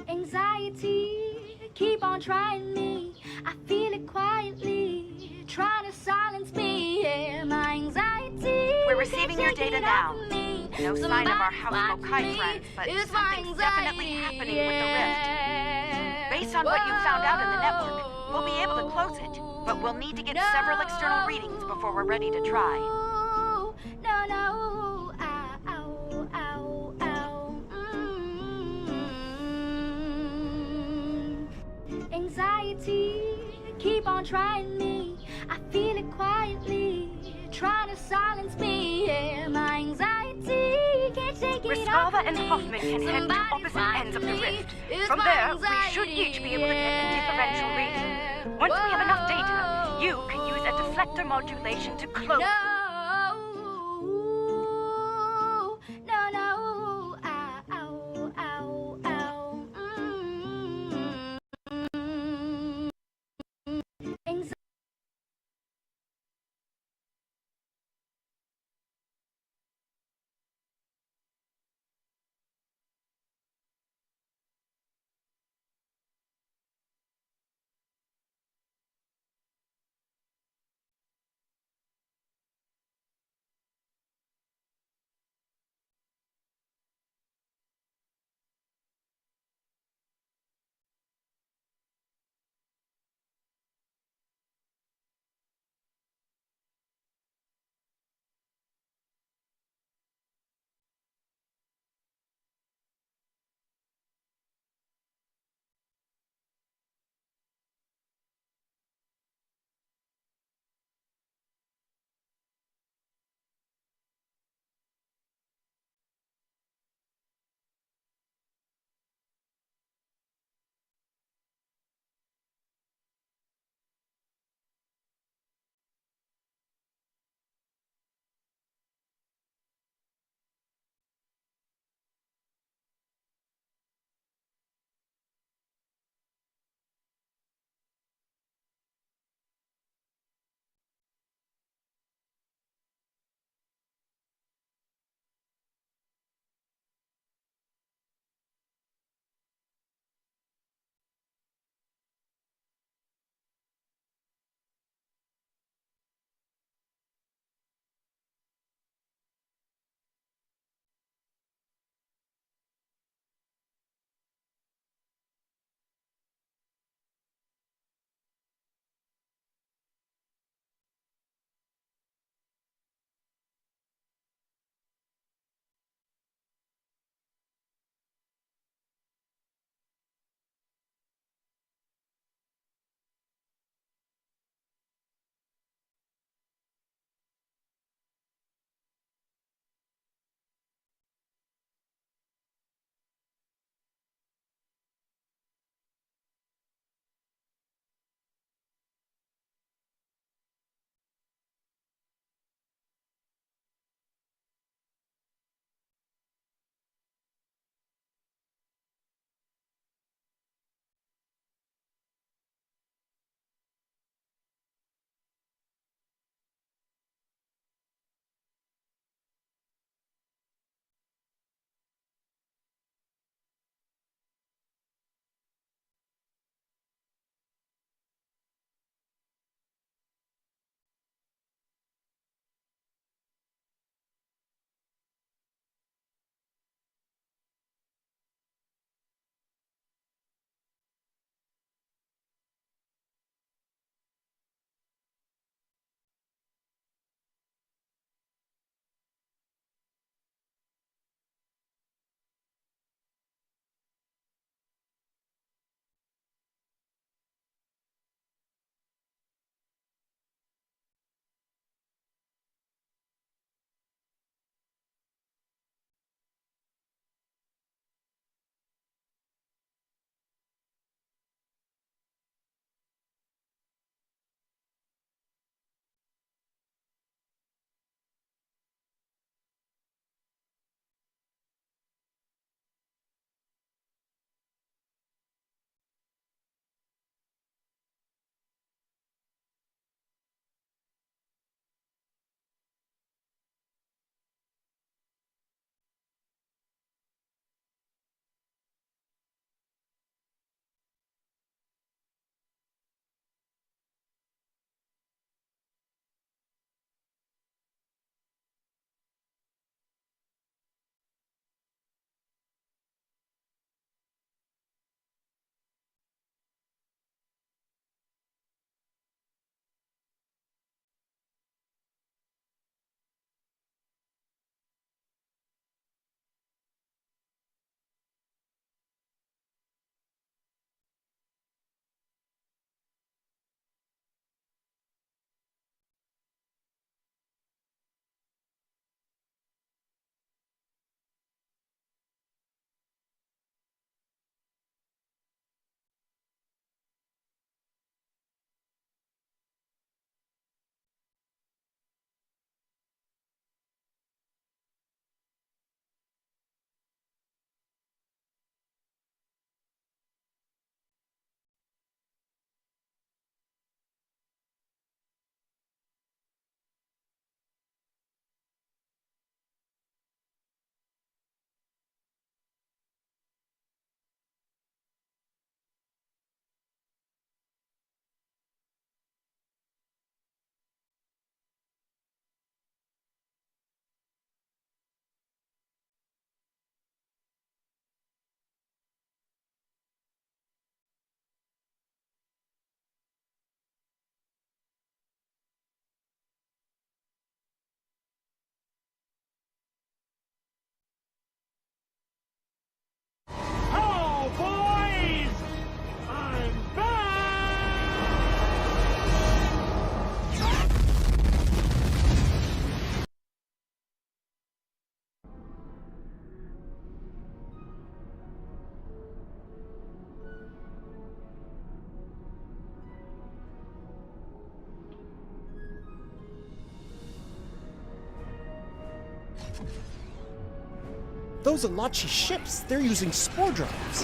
Anxiety, keep on trying me. I feel it quietly, trying to silence me. Yeah, my anxiety. We're receiving your data now. No sign of our House Mokai friends, but something's definitely happening with the rift. Based on what you found out in the network, we'll be able to close it, but we'll need to get several external readings before we're ready to try. No, ow, ow, ow. Anxiety, keep on trying me. I feel it quietly, trying to silence me. Yeah, my anxiety, can't take it off Rescava and me. Hoffman can head to opposite ends of the rift. From there, we should each be able to get a differential reading. Once we have enough data, you can use a deflector modulation to close. Those Alachi ships, they're using spore drives.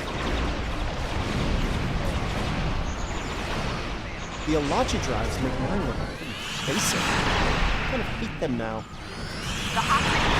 The Alachi drives make mine look pretty basic. I kind of hate them now. The operating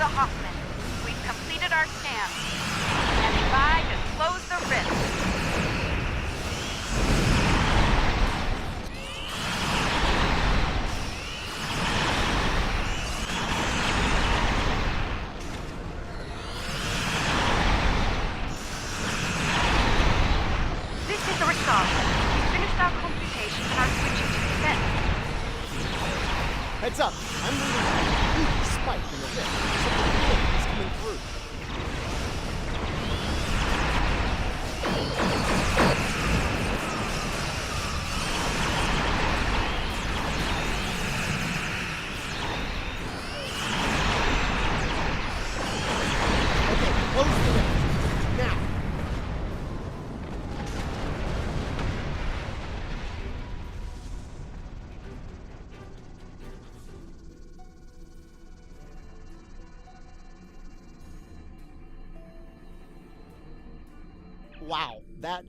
Hoffman. We've completed our scan. Standing by to close the rift. This is the Restart. We've finished our computations and are switching to descent. Heads up! I'm moving a huge spike in the rift. Something big is coming through. Okay, close the rift. Now! Wow, that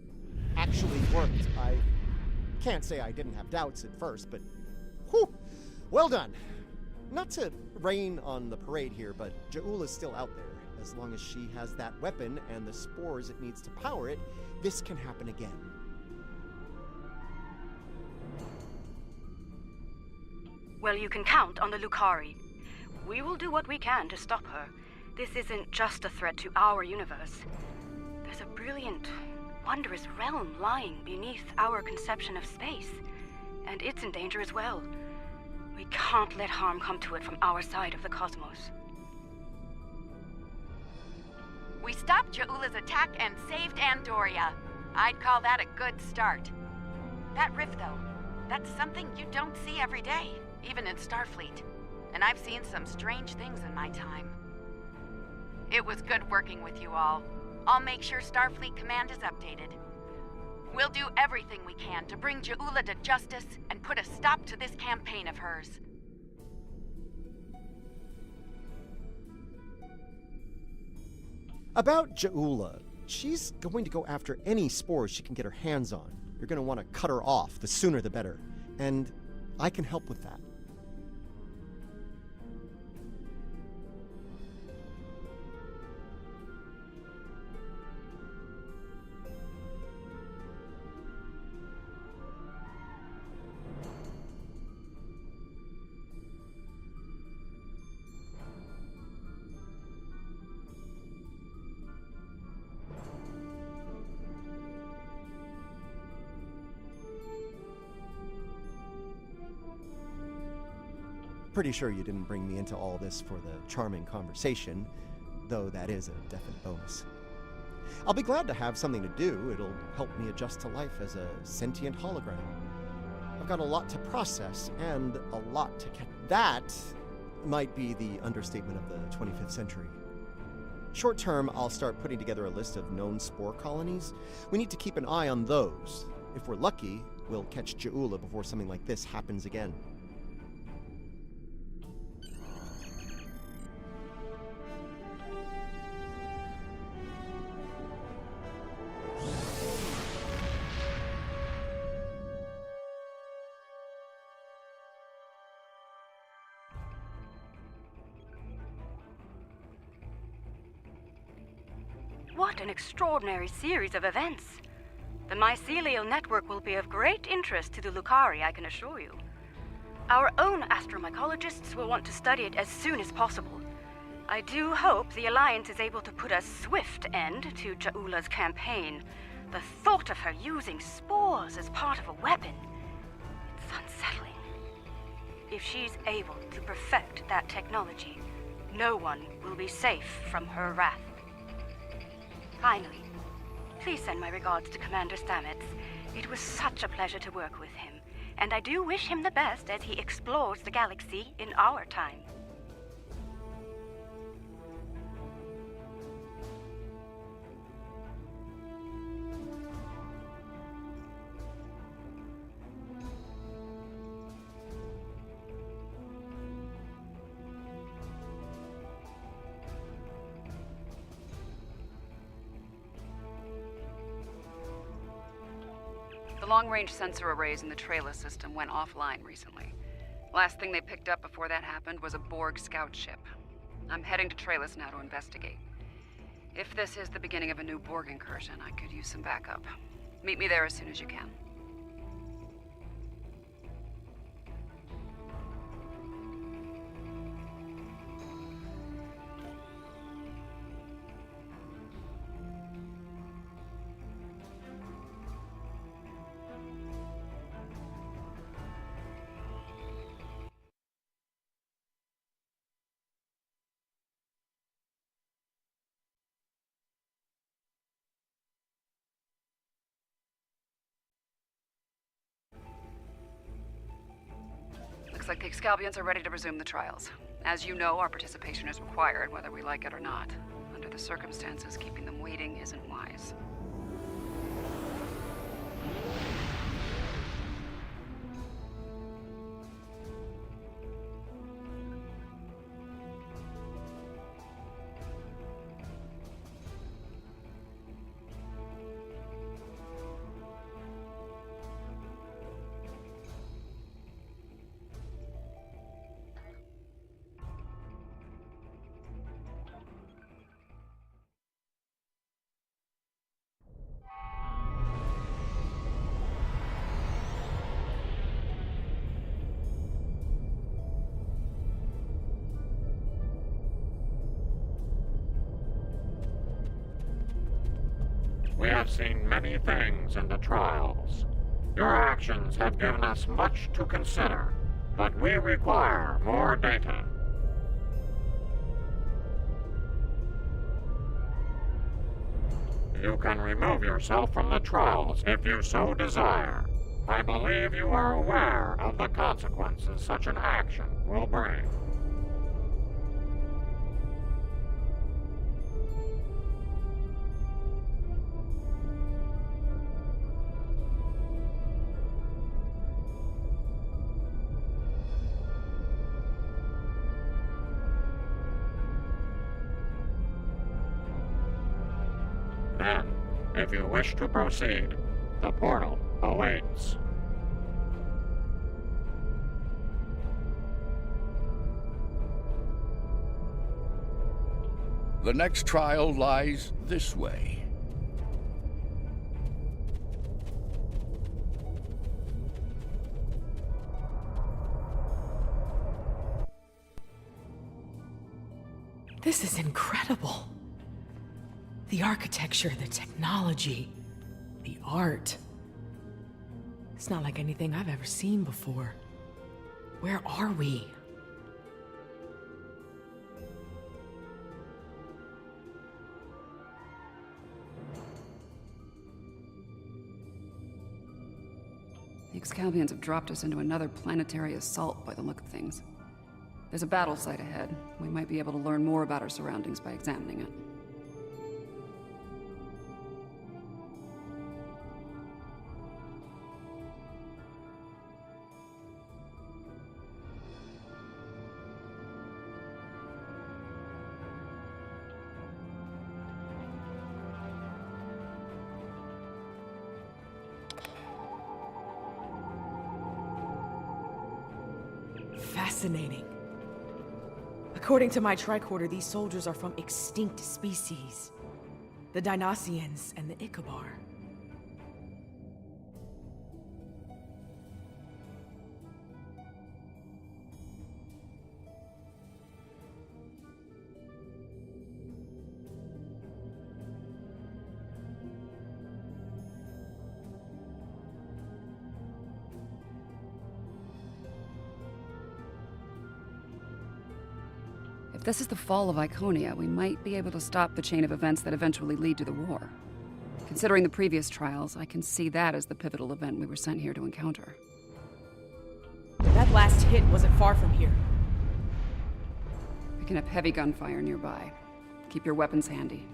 actually worked. I can't say I didn't have doubts at first, but whew, well done. Not to rain on the parade here, but Ja'ul is still out there. As long as she has that weapon and the spores it needs to power it, this can happen again. Well, you can count on the Lucari. We will do what we can to stop her. This isn't just a threat to our universe. There's a brilliant, wondrous realm lying beneath our conception of space. and it's in danger as well. We can't let harm come to it from our side of the cosmos. We stopped Ja'ula's attack and saved Andoria. I'd call that a good start. That rift, though, that's something you don't see every day, even in Starfleet. And I've seen some strange things in my time. It was good working with you all. I'll make sure Starfleet Command is updated. We'll do everything we can to bring Ja'ula to justice and put a stop to this campaign of hers. About Ja'ula, she's going to go after any spores she can get her hands on. You're going to want to cut her off, the sooner the better. And I can help with that. Pretty sure you didn't bring me into all this for the charming conversation, though that is a definite bonus. I'll be glad to have something to do. It'll help me adjust to life as a sentient hologram. I've got a lot to process and a lot to catch. That might be the understatement of the 25th century. Short term, I'll start putting together a list of known spore colonies. We need to keep an eye on those. If we're lucky, we'll catch Ja'ula before something like this happens again. What an extraordinary series of events. The mycelial network will be of great interest to the Lukari, I can assure you. Our own astromycologists will want to study it as soon as possible. I do hope the Alliance is able to put a swift end to Ja'ula's campaign. The thought of her using spores as part of a weapon, it's unsettling. If she's able to perfect that technology, no one will be safe from her wrath. Finally, please send my regards to Commander Stamets. It was such a pleasure to work with him, and I do wish him the best as he explores the galaxy in our time. The long-range sensor arrays in the Trela system went offline recently. Last thing they picked up before that happened was a Borg scout ship. I'm heading to Trellis now to investigate. If this is the beginning of a new Borg incursion, I could use some backup. Meet me there as soon as you can. Looks like the Excalbians are ready to resume the trials. As you know, our participation is required, whether we like it or not. Under the circumstances, keeping them waiting isn't wise. We have seen many things in the trials. Your actions have given us much to consider, but we require more data. You can remove yourself from the trials if you so desire. I believe you are aware of the consequences such an action will bring. Then, if you wish to proceed, the portal awaits. The next trial lies this way. This is incredible. The architecture, the technology, the art. It's not like anything I've ever seen before. Where are we? The Excalbians have dropped us into another planetary assault by the look of things. There's a battle site ahead. We might be able to learn more about our surroundings by examining it. Fascinating. According to my tricorder, these soldiers are from extinct species. The Dinoceans and the Ikabar. If this is the fall of Iconia, we might be able to stop the chain of events that eventually lead to the war. Considering the previous trials, I can see that as the pivotal event we were sent here to encounter. That last hit wasn't far from here. Picking up heavy gunfire nearby. Keep your weapons handy.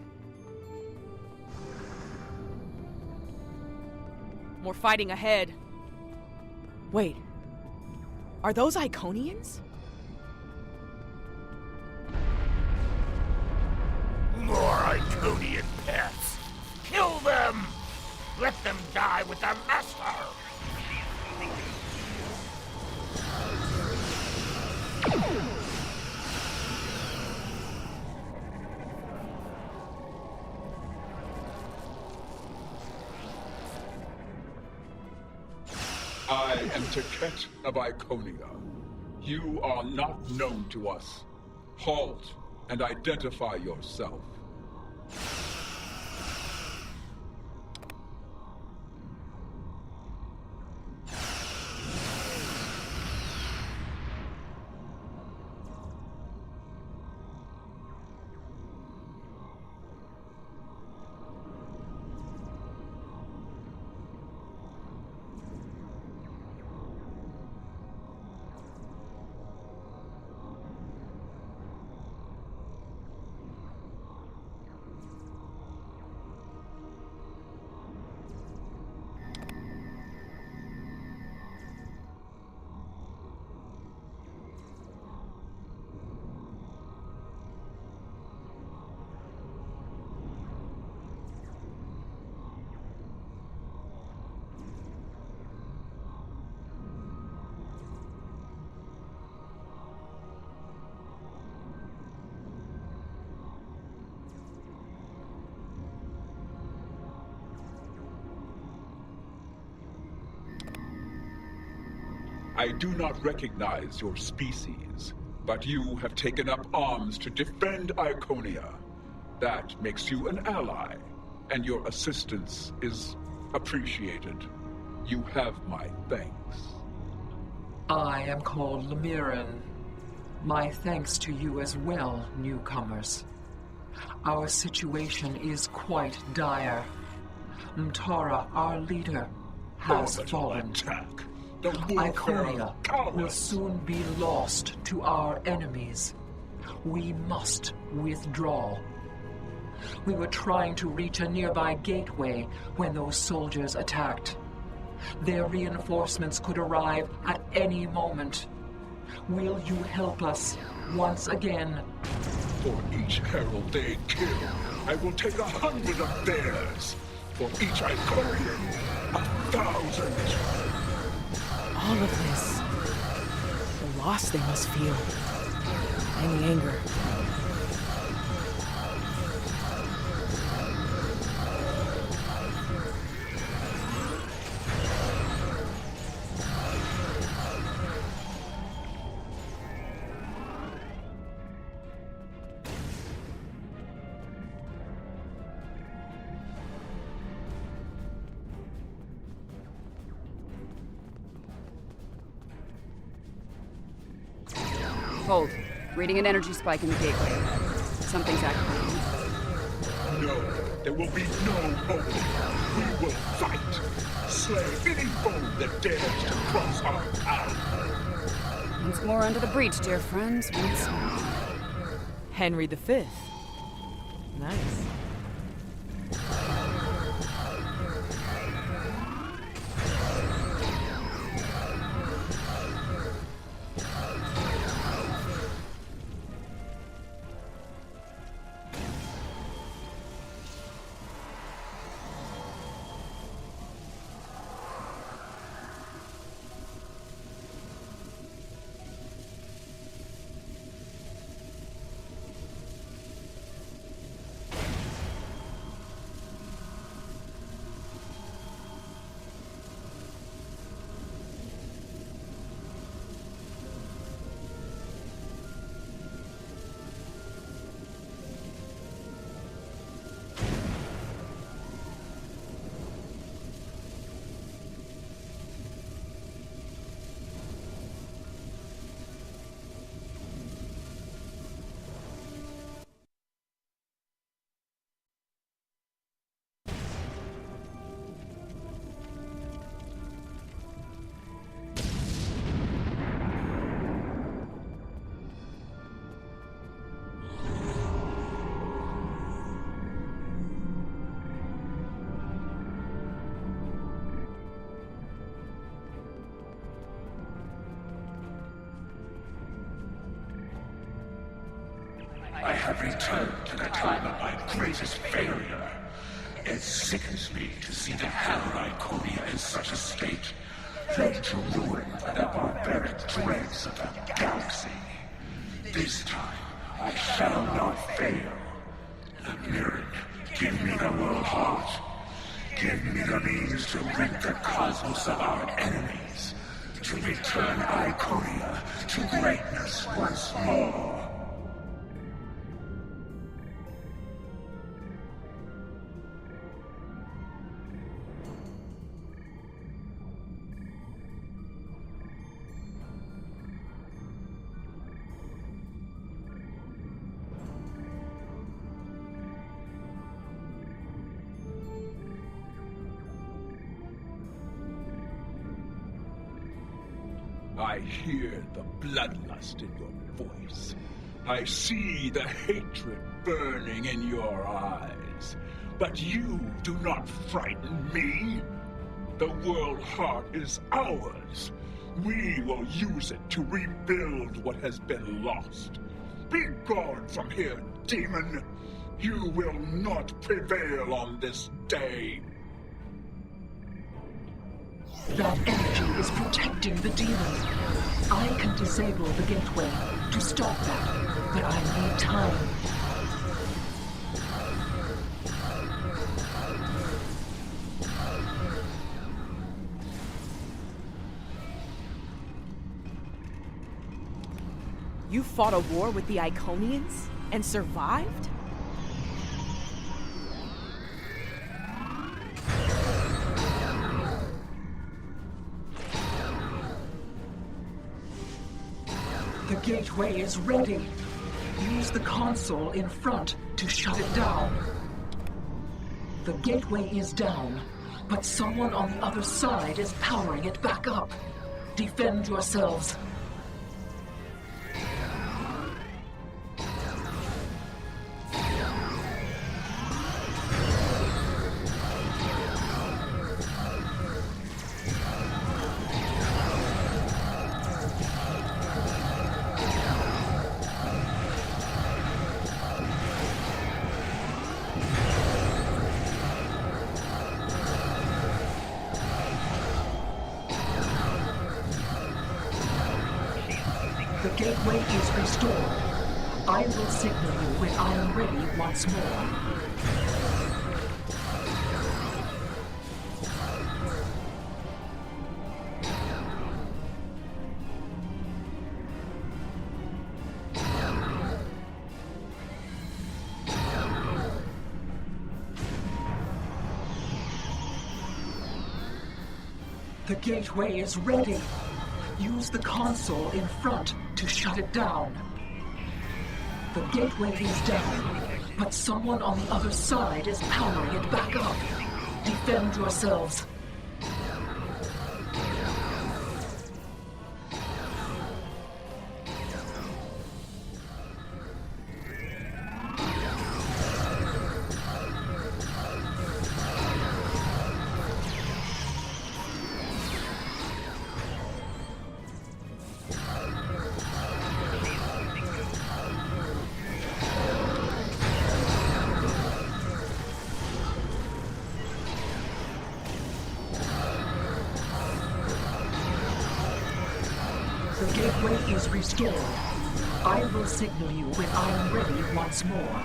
More fighting ahead. Wait. Are those Iconians? More Iconian pests! Kill them! Let them die with their master! I am Taket of Iconia. You are not known to us. Halt and identify yourself. I do not recognize your species, but you have taken up arms to defend Iconia. That makes you an ally, and your assistance is appreciated. You have my thanks. I am called Lemiran. My thanks to you as well, newcomers. Our situation is quite dire. Mtara, our leader, has fallen. Iconia will soon be lost to our enemies. We must withdraw. We were trying to reach a nearby gateway when those soldiers attacked. Their reinforcements could arrive at any moment. Will you help us once again? For each herald they kill, I will take 100 of theirs. For each Iconian, 1,000. All of this. The loss they must feel. And the anger. Hold. Reading an energy spike in the gateway. Something's activating. No, there will be no hope. We will fight. Slay any foe that dares to cross our path. Once more under the breach, dear friends. Once more. Henry V. Nice. I have returned to the time of my greatest failure. It sickens me to see the Hellride Iconia in such a state, laid to ruin by the barbaric dregs of the galaxy. This time, I shall not fail. Lemiran, give me the world heart. Give me the means to rid the cosmos of our enemies, to return Iconia to greatness once more. I hear the bloodlust in your voice. I see the hatred burning in your eyes. But you do not frighten me. The world heart is ours. We will use it to rebuild what has been lost. Be gone from here, demon. You will not prevail on this day. That energy is protecting the demon. I can disable the gateway to stop that, but I need time. You fought a war with the Iconians and survived? The gateway is ready. Use the console in front to shut it down. The gateway is down, but someone on the other side is powering it back up. Defend yourselves. The gateway is restored. I will signal you when I am ready once more. The gateway is ready. Use the console in front to shut it down. The gateway is down, but someone on the other side is powering it back up. Defend yourselves. The gateway is restored. I will signal you when I am ready once more.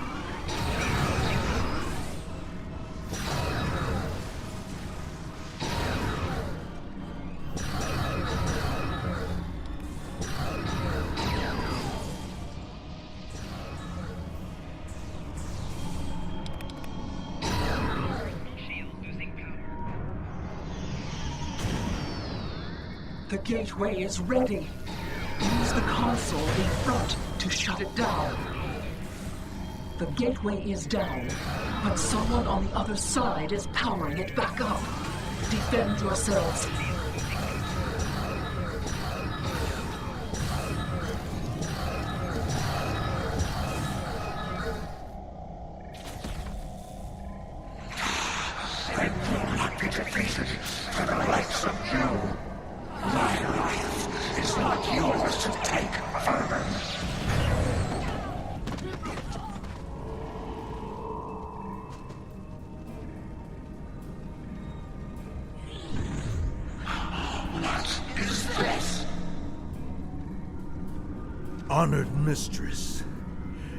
The gateway is ready. Use the console in front to shut it down. The gateway is down, but someone on the other side is powering it back up. Defend yourselves. I will not be defeated for the likes of you. My life is not yours to take, Vermin. What is this? Honored mistress,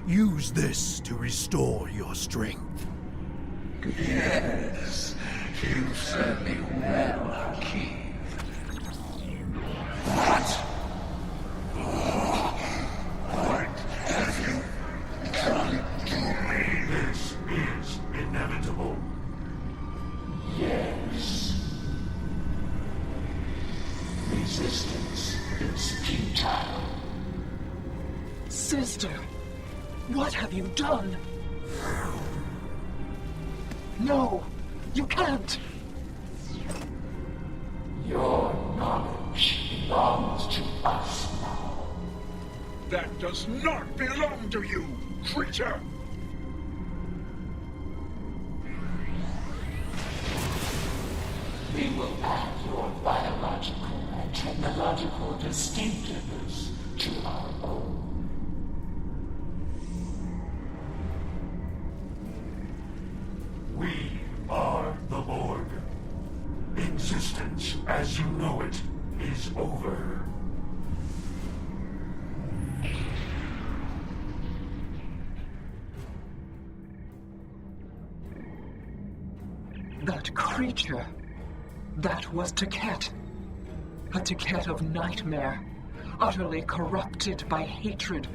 use this to restore your strength. Yes, you serve me well, Keith. What? What have you done to me? This is inevitable. Yes. Resistance is futile. Sister, what have you done? No, you can't. Your knowledge belongs to us now. That does not belong to you, creature! We will add your biological and technological distinctiveness to our own. We are the Borg. Existence as you know it is over. That creature, that was Taket. A Taket of nightmare, utterly corrupted by hatred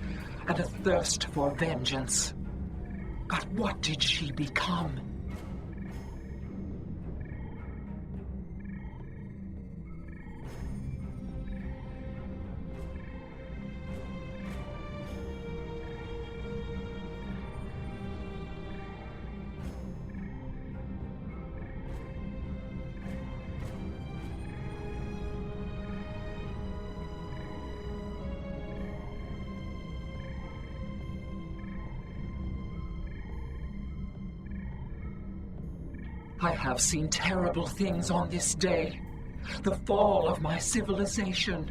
and a thirst for vengeance. But what did she become? I have seen terrible things on this day. The fall of my civilization,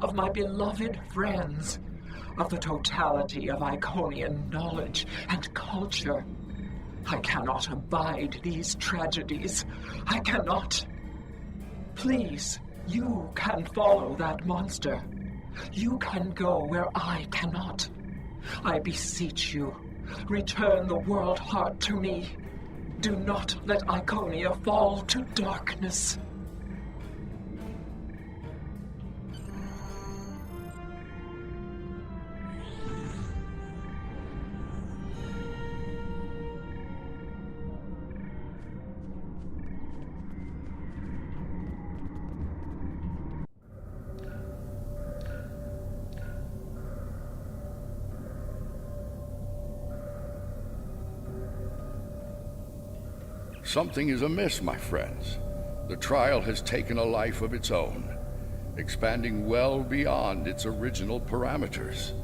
of my beloved friends, of the totality of Iconian knowledge and culture. I cannot abide these tragedies. I cannot. Please, you can follow that monster. You can go where I cannot. I beseech you, return the world heart to me. Do not let Iconia fall to darkness. Something is amiss, my friends. The trial has taken a life of its own, expanding well beyond its original parameters.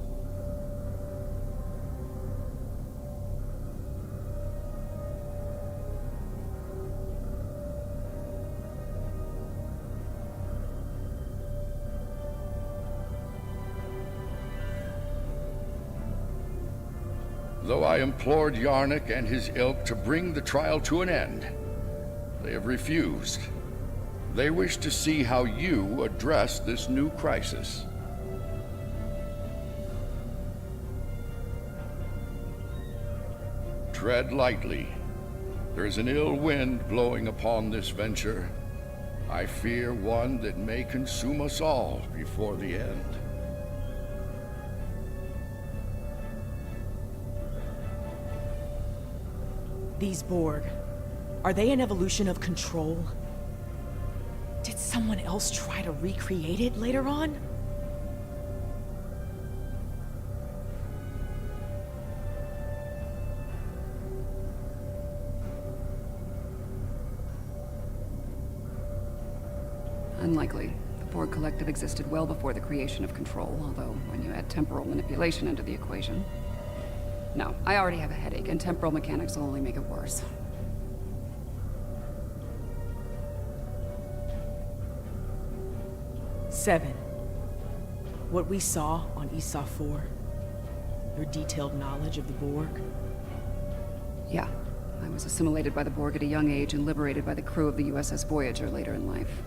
Though I implored Yarnik and his ilk to bring the trial to an end, they have refused. They wish to see how you address this new crisis. Tread lightly. There is an ill wind blowing upon this venture. I fear one that may consume us all before the end. These Borg, are they an evolution of control? Did someone else try to recreate it later on? Unlikely. The Borg Collective existed well before the creation of Control, although when you add temporal manipulation into the equation... No, I already have a headache, and temporal mechanics will only make it worse. Seven. What we saw on Esau 4, your detailed knowledge of the Borg. Yeah, I was assimilated by the Borg at a young age and liberated by the crew of the USS Voyager later in life.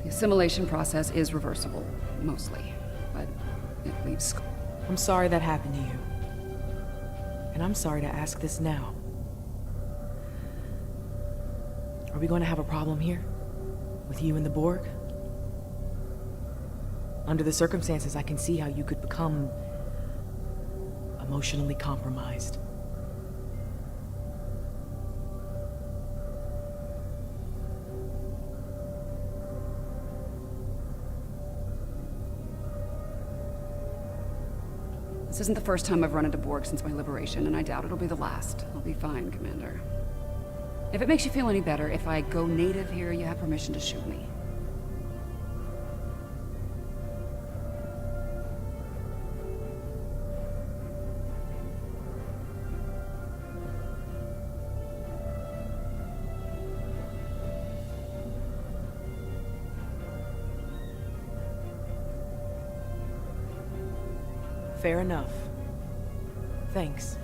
The assimilation process is reversible, mostly, but it leaves... I'm sorry that happened to you. And I'm sorry to ask this now. Are we going to have a problem here? With you and the Borg? Under the circumstances, I can see how you could become... emotionally compromised. This isn't the first time I've run into Borg since my liberation, and I doubt it'll be the last. I'll be fine, Commander. If it makes you feel any better, if I go native here, you have permission to shoot me. Fair enough. Thanks.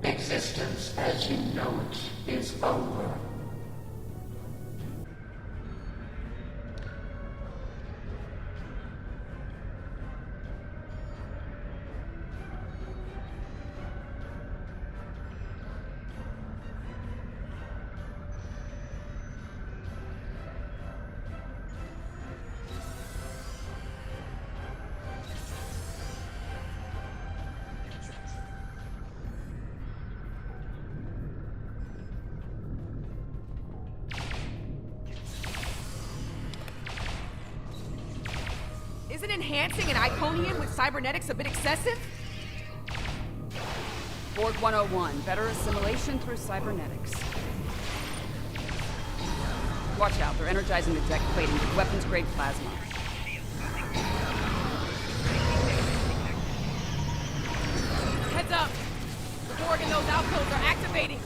Existence as you know it is over. Isn't enhancing an Iconian with cybernetics a bit excessive? Borg 101, better assimilation through cybernetics. Watch out, they're energizing the deck plating with weapons-grade plasma. Heads up! The Borg in those outposts are activating!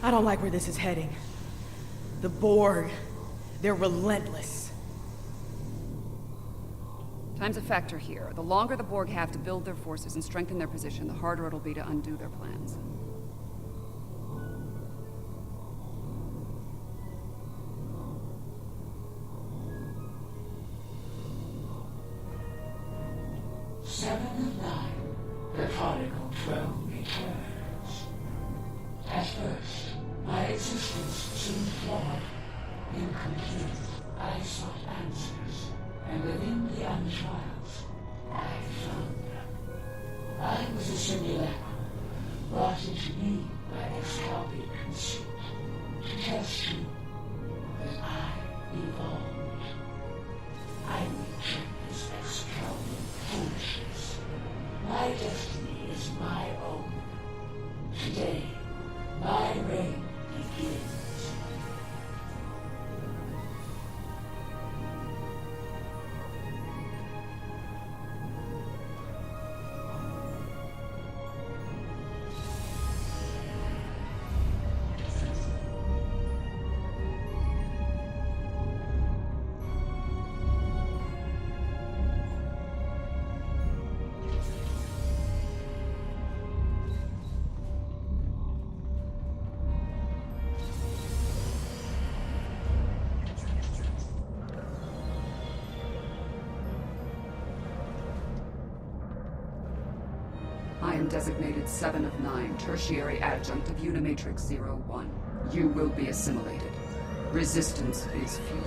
I don't like where this is heading. The Borg, they're relentless. Time's a factor here. The longer the Borg have to build their forces and strengthen their position, the harder it'll be to undo their plans. Seven of 9, the prodigal 12 returns. the trials. I found them. I was a simulacrum, brought into being by this copy conceit to test you that I evolved. I reject this extravagant foolishness. My destiny is my own. Today, my reign begins. I am designated 7 of 9, tertiary adjunct of Unimatrix 01. You will be assimilated. Resistance is futile.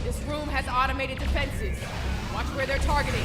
This room has automated defenses. Watch where they're targeting.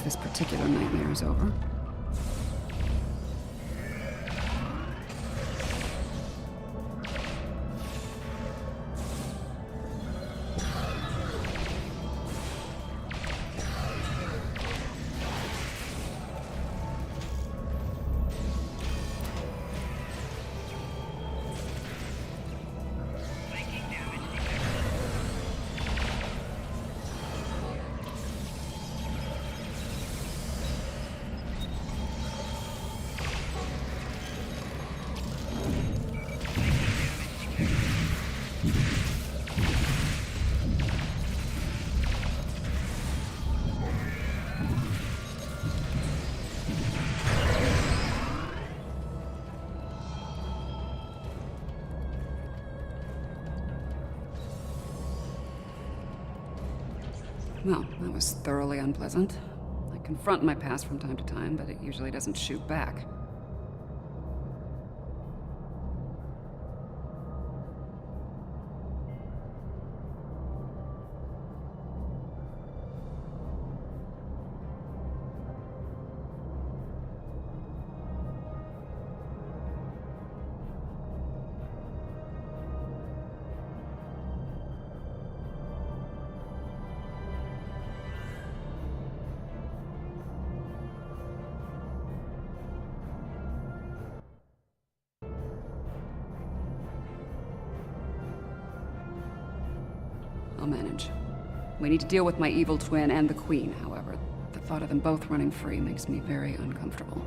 this particular nightmare is over. Well, that was thoroughly unpleasant. I confront my past from time to time, but it usually doesn't shoot back. I'll manage. We need to deal with my evil twin and the Queen, however. The thought of them both running free makes me very uncomfortable.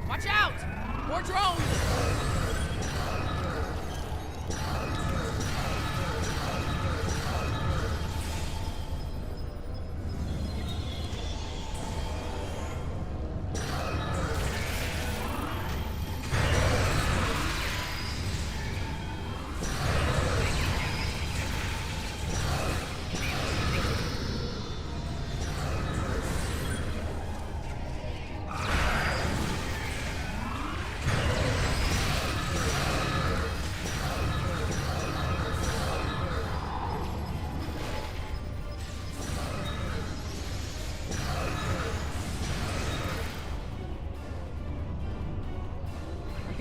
Watch out! More drones!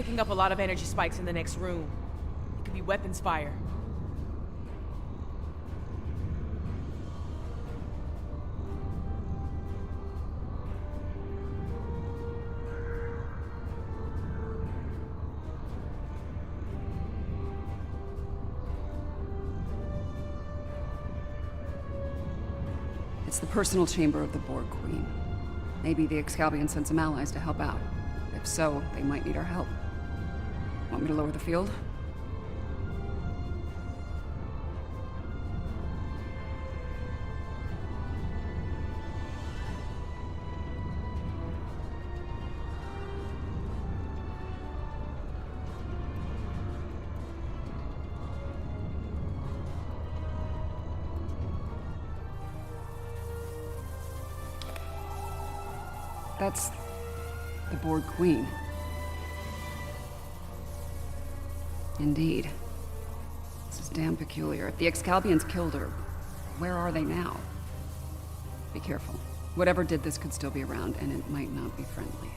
picking up a lot of energy spikes in the next room. It could be weapons fire. It's the personal chamber of the Borg Queen. Maybe the Excalbians sent some allies to help out. If so, they might need our help. Want me to lower the field? That's the Borg Queen. Indeed. This is damn peculiar. If the Excalbians killed her, where are they now? Be careful. Whatever did this could still be around, and it might not be friendly.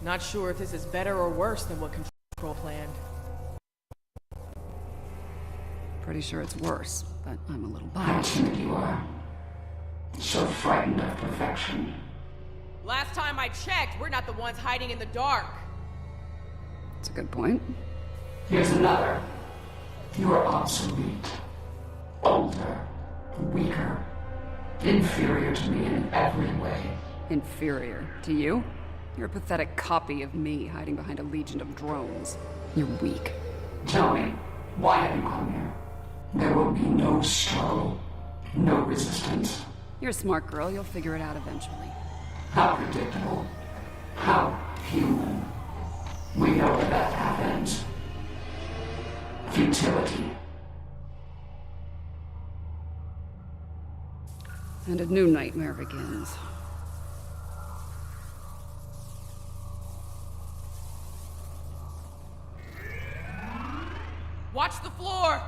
Not sure if this is better or worse than what Control planned. Pretty sure it's worse, but I'm a little How biased. timid you are. So frightened of perfection. Last time I checked, we're not the ones hiding in the dark. That's a good point. Here's another. You are obsolete. Older. Weaker. Inferior to me in every way. Inferior to you? You're a pathetic copy of me hiding behind a legion of drones. You're weak. Tell me, why have you come here? There will be no struggle. No resistance. You're a smart girl. You'll figure it out eventually. How predictable. How human. We know where that happens. Futility. And a new nightmare begins. Watch the floor!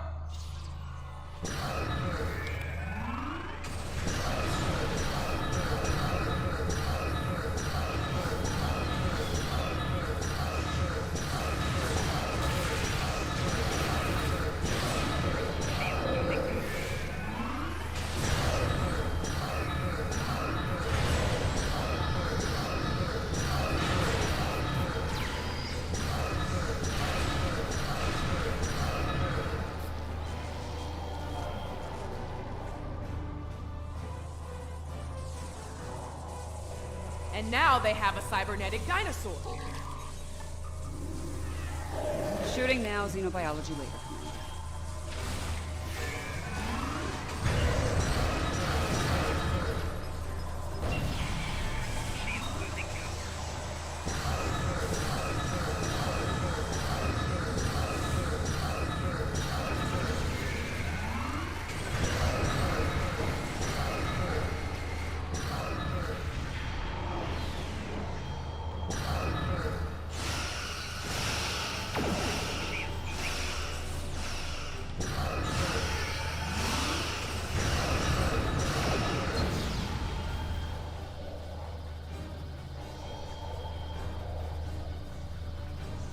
And now they have a cybernetic dinosaur. Shooting now, xenobiology later.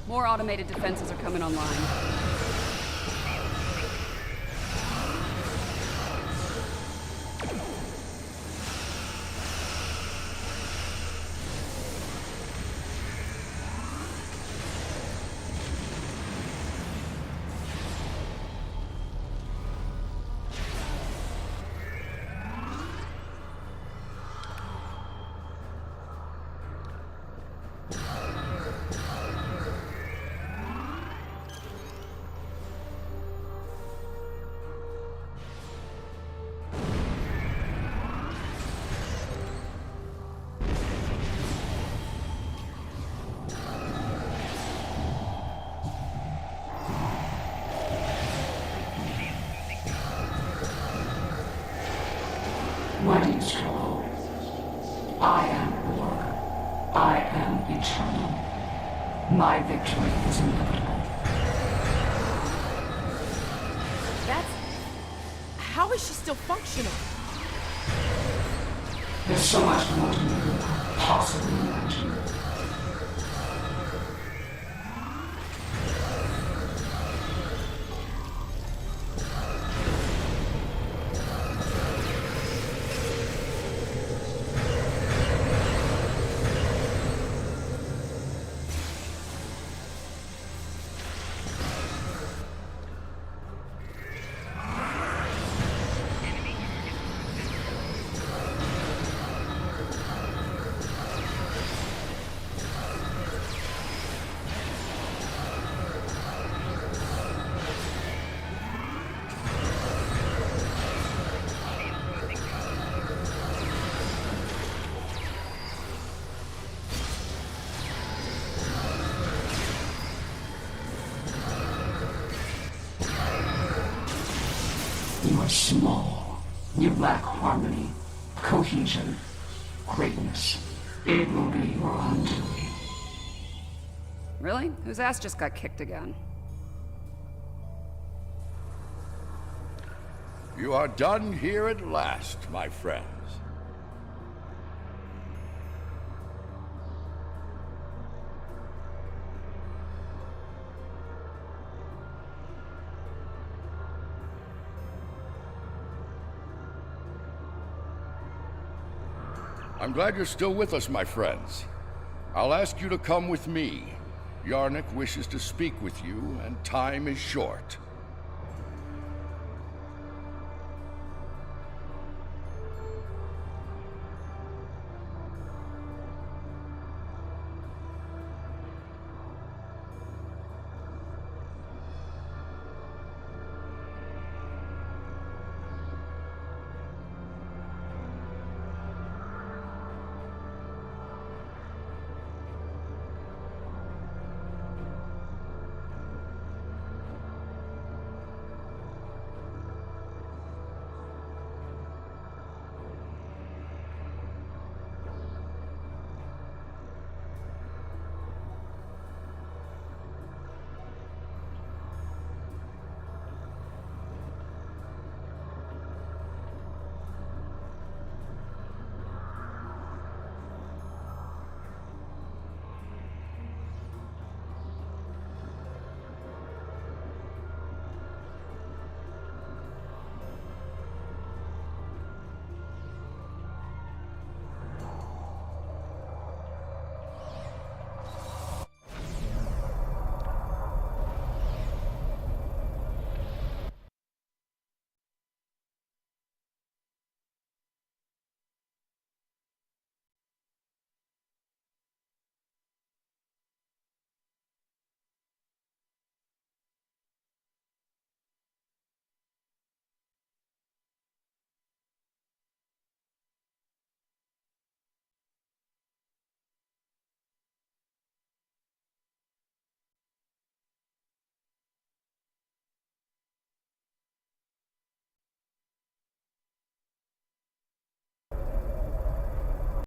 More automated defenses are coming online. What is trouble? I am Borg. I am eternal. My victory is inevitable. How is she still functional? There's so much more to me than I could possibly imagine. You are small. You lack harmony, cohesion, greatness. It will be your undoing. Really? Whose ass just got kicked again? You are done here at last, my friends. I'm glad you're still with us, my friends. I'll ask you to come with me. Yarnik wishes to speak with you, and time is short.